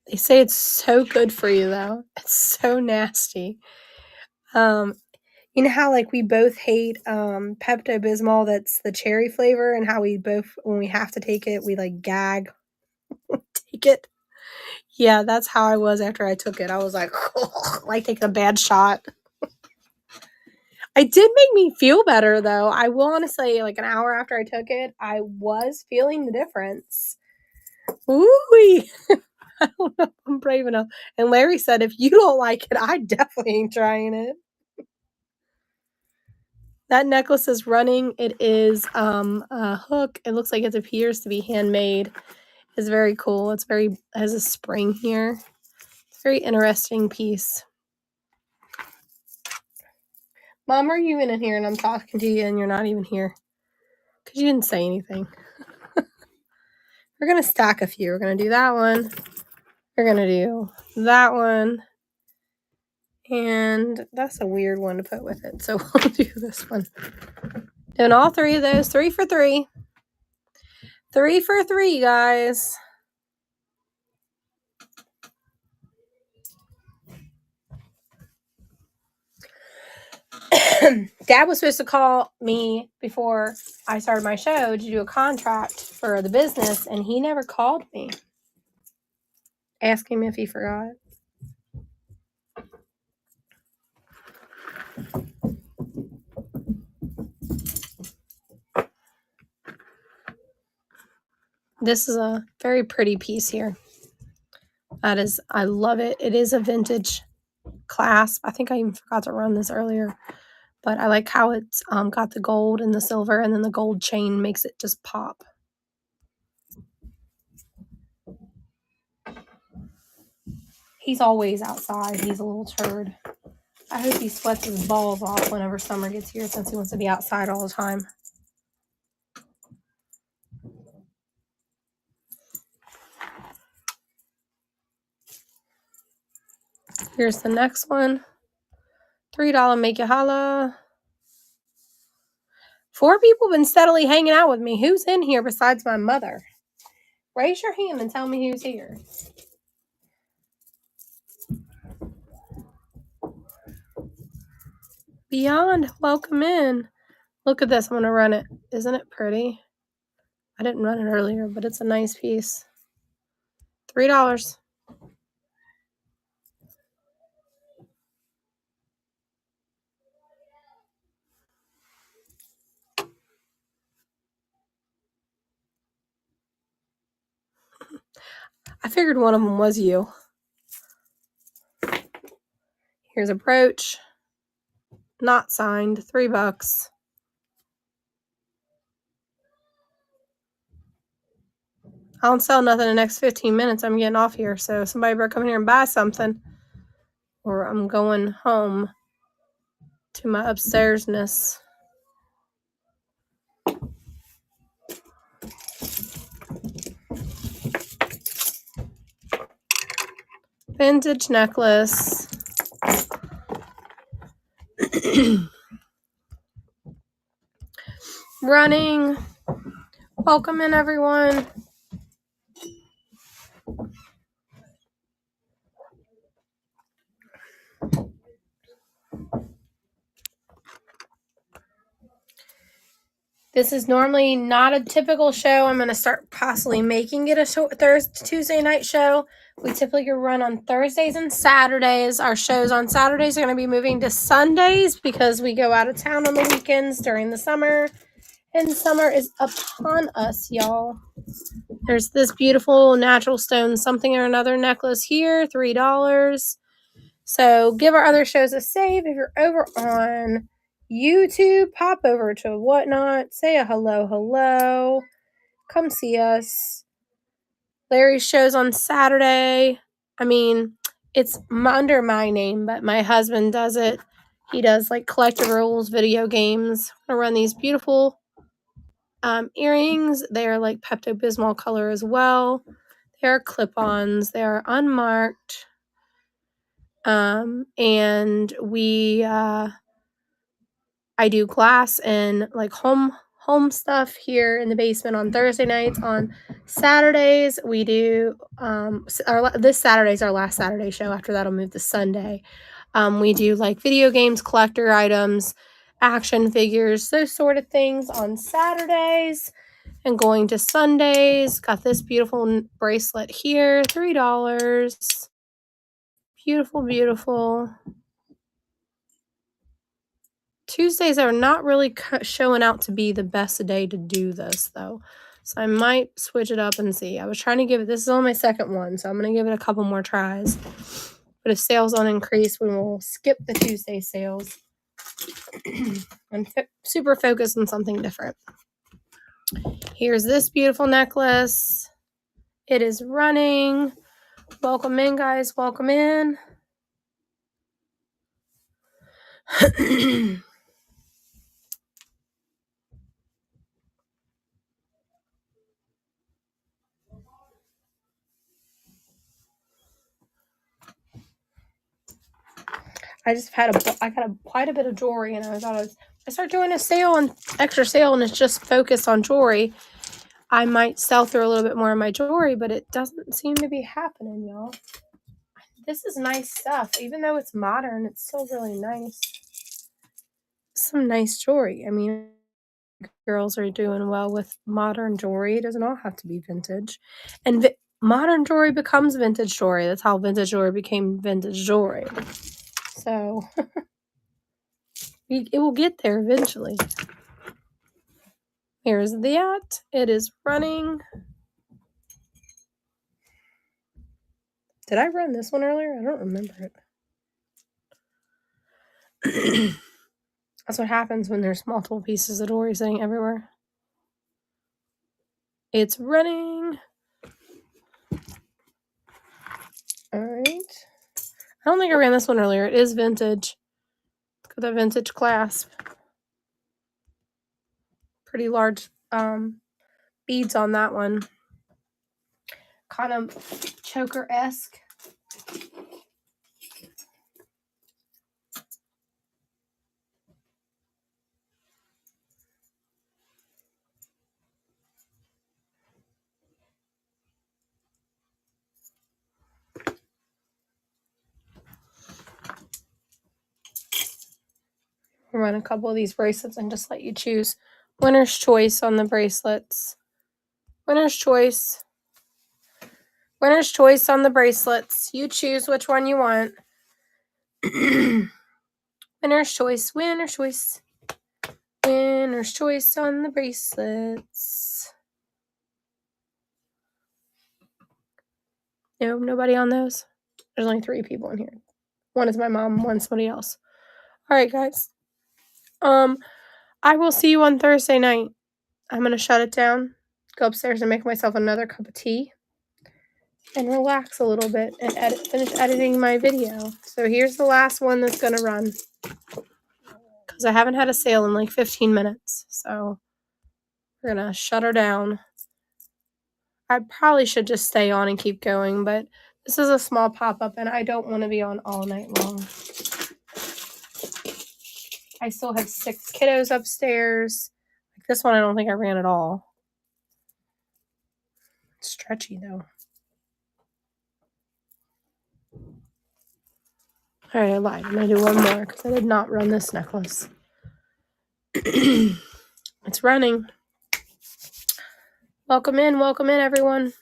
They say it's so good for you, though. It's so nasty. You know how like we both hate Pepto-Bismol that's the cherry flavor, and how we both, when we have to take it, we like gag take it? Yeah, that's how I was after I took it. I was like, like taking a bad shot. It did make me feel better, though. I will honestly, like an hour after I took it, I was feeling the difference. Ooh, I don't know if I'm brave enough. And Larry said, if you don't like it, I definitely ain't trying it. That necklace is running. It is a hook. It looks like it appears to be handmade. It's very cool. It has a spring here. It's a very interesting piece. Mom, are you in here and I'm talking to you and you're not even here? Because you didn't say anything. We're going to stack a few. We're going to do that one. We're going to do that one. And that's a weird one to put with it. So we'll do this one. Doing all three of those. 3 for $3. 3 for $3, guys. Dad was supposed to call me before I started my show to do a contract for the business, and he never called me. Ask him if he forgot. This is a very pretty piece here. That is, I love it. It is a vintage clasp. I think I even forgot to run this earlier, but I like how it's got the gold and the silver, and then the gold chain makes it just pop. He's always outside. He's a little turd. I hope he sweats his balls off whenever summer gets here, since he wants to be outside all the time. Here's the next one. $3 make you holla. 4 people been steadily hanging out with me. Who's in here besides my mother? Raise your hand and tell me who's here. Beyond, welcome in. Look at this. I'm going to run it. Isn't it pretty? I didn't run it earlier, but it's a nice piece. $3. I figured one of them was you. Here's a brooch. Not signed. $3. I don't sell nothing in the next 15 minutes. I'm getting off here. So somebody better come here and buy something, or I'm going home to my upstairsness. Vintage necklace. Running. Welcome in, everyone. This is normally not a typical show. I'm going to start possibly making it a Tuesday night show. We typically run on Thursdays and Saturdays. Our shows on Saturdays are going to be moving to Sundays because we go out of town on the weekends during the summer. And summer is upon us, y'all. There's this beautiful natural stone something or another necklace here, $3. So give our other shows a save. If you're over on YouTube, pop over to Whatnot, say a hello. Come see us. Larry's show's on Saturday. I mean, it's under my name, but my husband does it. He does like collectibles, video games. I run these beautiful earrings. They are like Pepto-Bismol color as well. They are clip-ons. They are unmarked. And we I do glass and like home stuff here in the basement on Thursday nights. On Saturdays we do this Saturday's our last Saturday show. After that I'll move to Sunday. We do like video games, collector items, action figures, those sort of things on Saturdays. And going to Sundays, got this beautiful bracelet here, $3. Beautiful. Tuesdays are not really showing out to be the best day to do this, though. So I might switch it up and see. I was trying to give it, this is only my second one, so I'm going to give it a couple more tries. But if sales don't increase, we will skip the Tuesday sales and super focus on something different. Here's this beautiful necklace. It is running. Welcome in, guys. Welcome in. I got quite a bit of jewelry, and I thought I start doing a sale and extra sale, and it's just focused on jewelry. I might sell through a little bit more of my jewelry, but it doesn't seem to be happening, y'all. This is nice stuff. Even though it's modern, it's still really nice. Some nice jewelry. I mean, girls are doing well with modern jewelry. It doesn't all have to be vintage. And modern jewelry becomes vintage jewelry. That's how vintage jewelry became vintage jewelry. So it will get there eventually. Here's the at. It is running. Did I run this one earlier? I don't remember it. That's what happens when there's multiple pieces of jewelry sitting everywhere. It's running. All right. I don't think I ran this one earlier. It is vintage. It's got a vintage clasp. Pretty large beads on that one. Kind of choker-esque. I'll run a couple of these bracelets and just let you choose. Winner's choice on the bracelets. Winner's choice. Winner's choice on the bracelets. You choose which one you want. Winner's choice. Winner's choice. Winner's choice on the bracelets. No, nobody on those? There's only 3 people in here. One is my mom, one's somebody else. All right, guys. I will see you on Thursday night. I'm going to shut it down, go upstairs and make myself another cup of tea, and relax a little bit and finish editing my video. So here's the last one that's going to run, because I haven't had a sale in like 15 minutes. So we're going to shut her down. I probably should just stay on and keep going, but this is a small pop-up and I don't want to be on all night long. I still have 6 kiddos upstairs. Like this one I don't think I ran at all. It's stretchy though. Alright, I lied. I'm going to do one more because I did not run this necklace. It's running. Welcome in, everyone.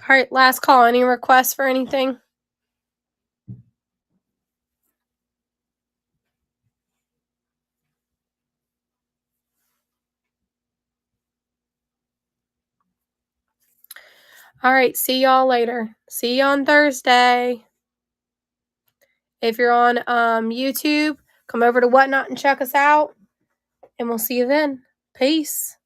All right, last call. Any requests for anything? All right, see y'all later. See you on Thursday. If you're on YouTube, come over to Whatnot and check us out. And we'll see you then. Peace.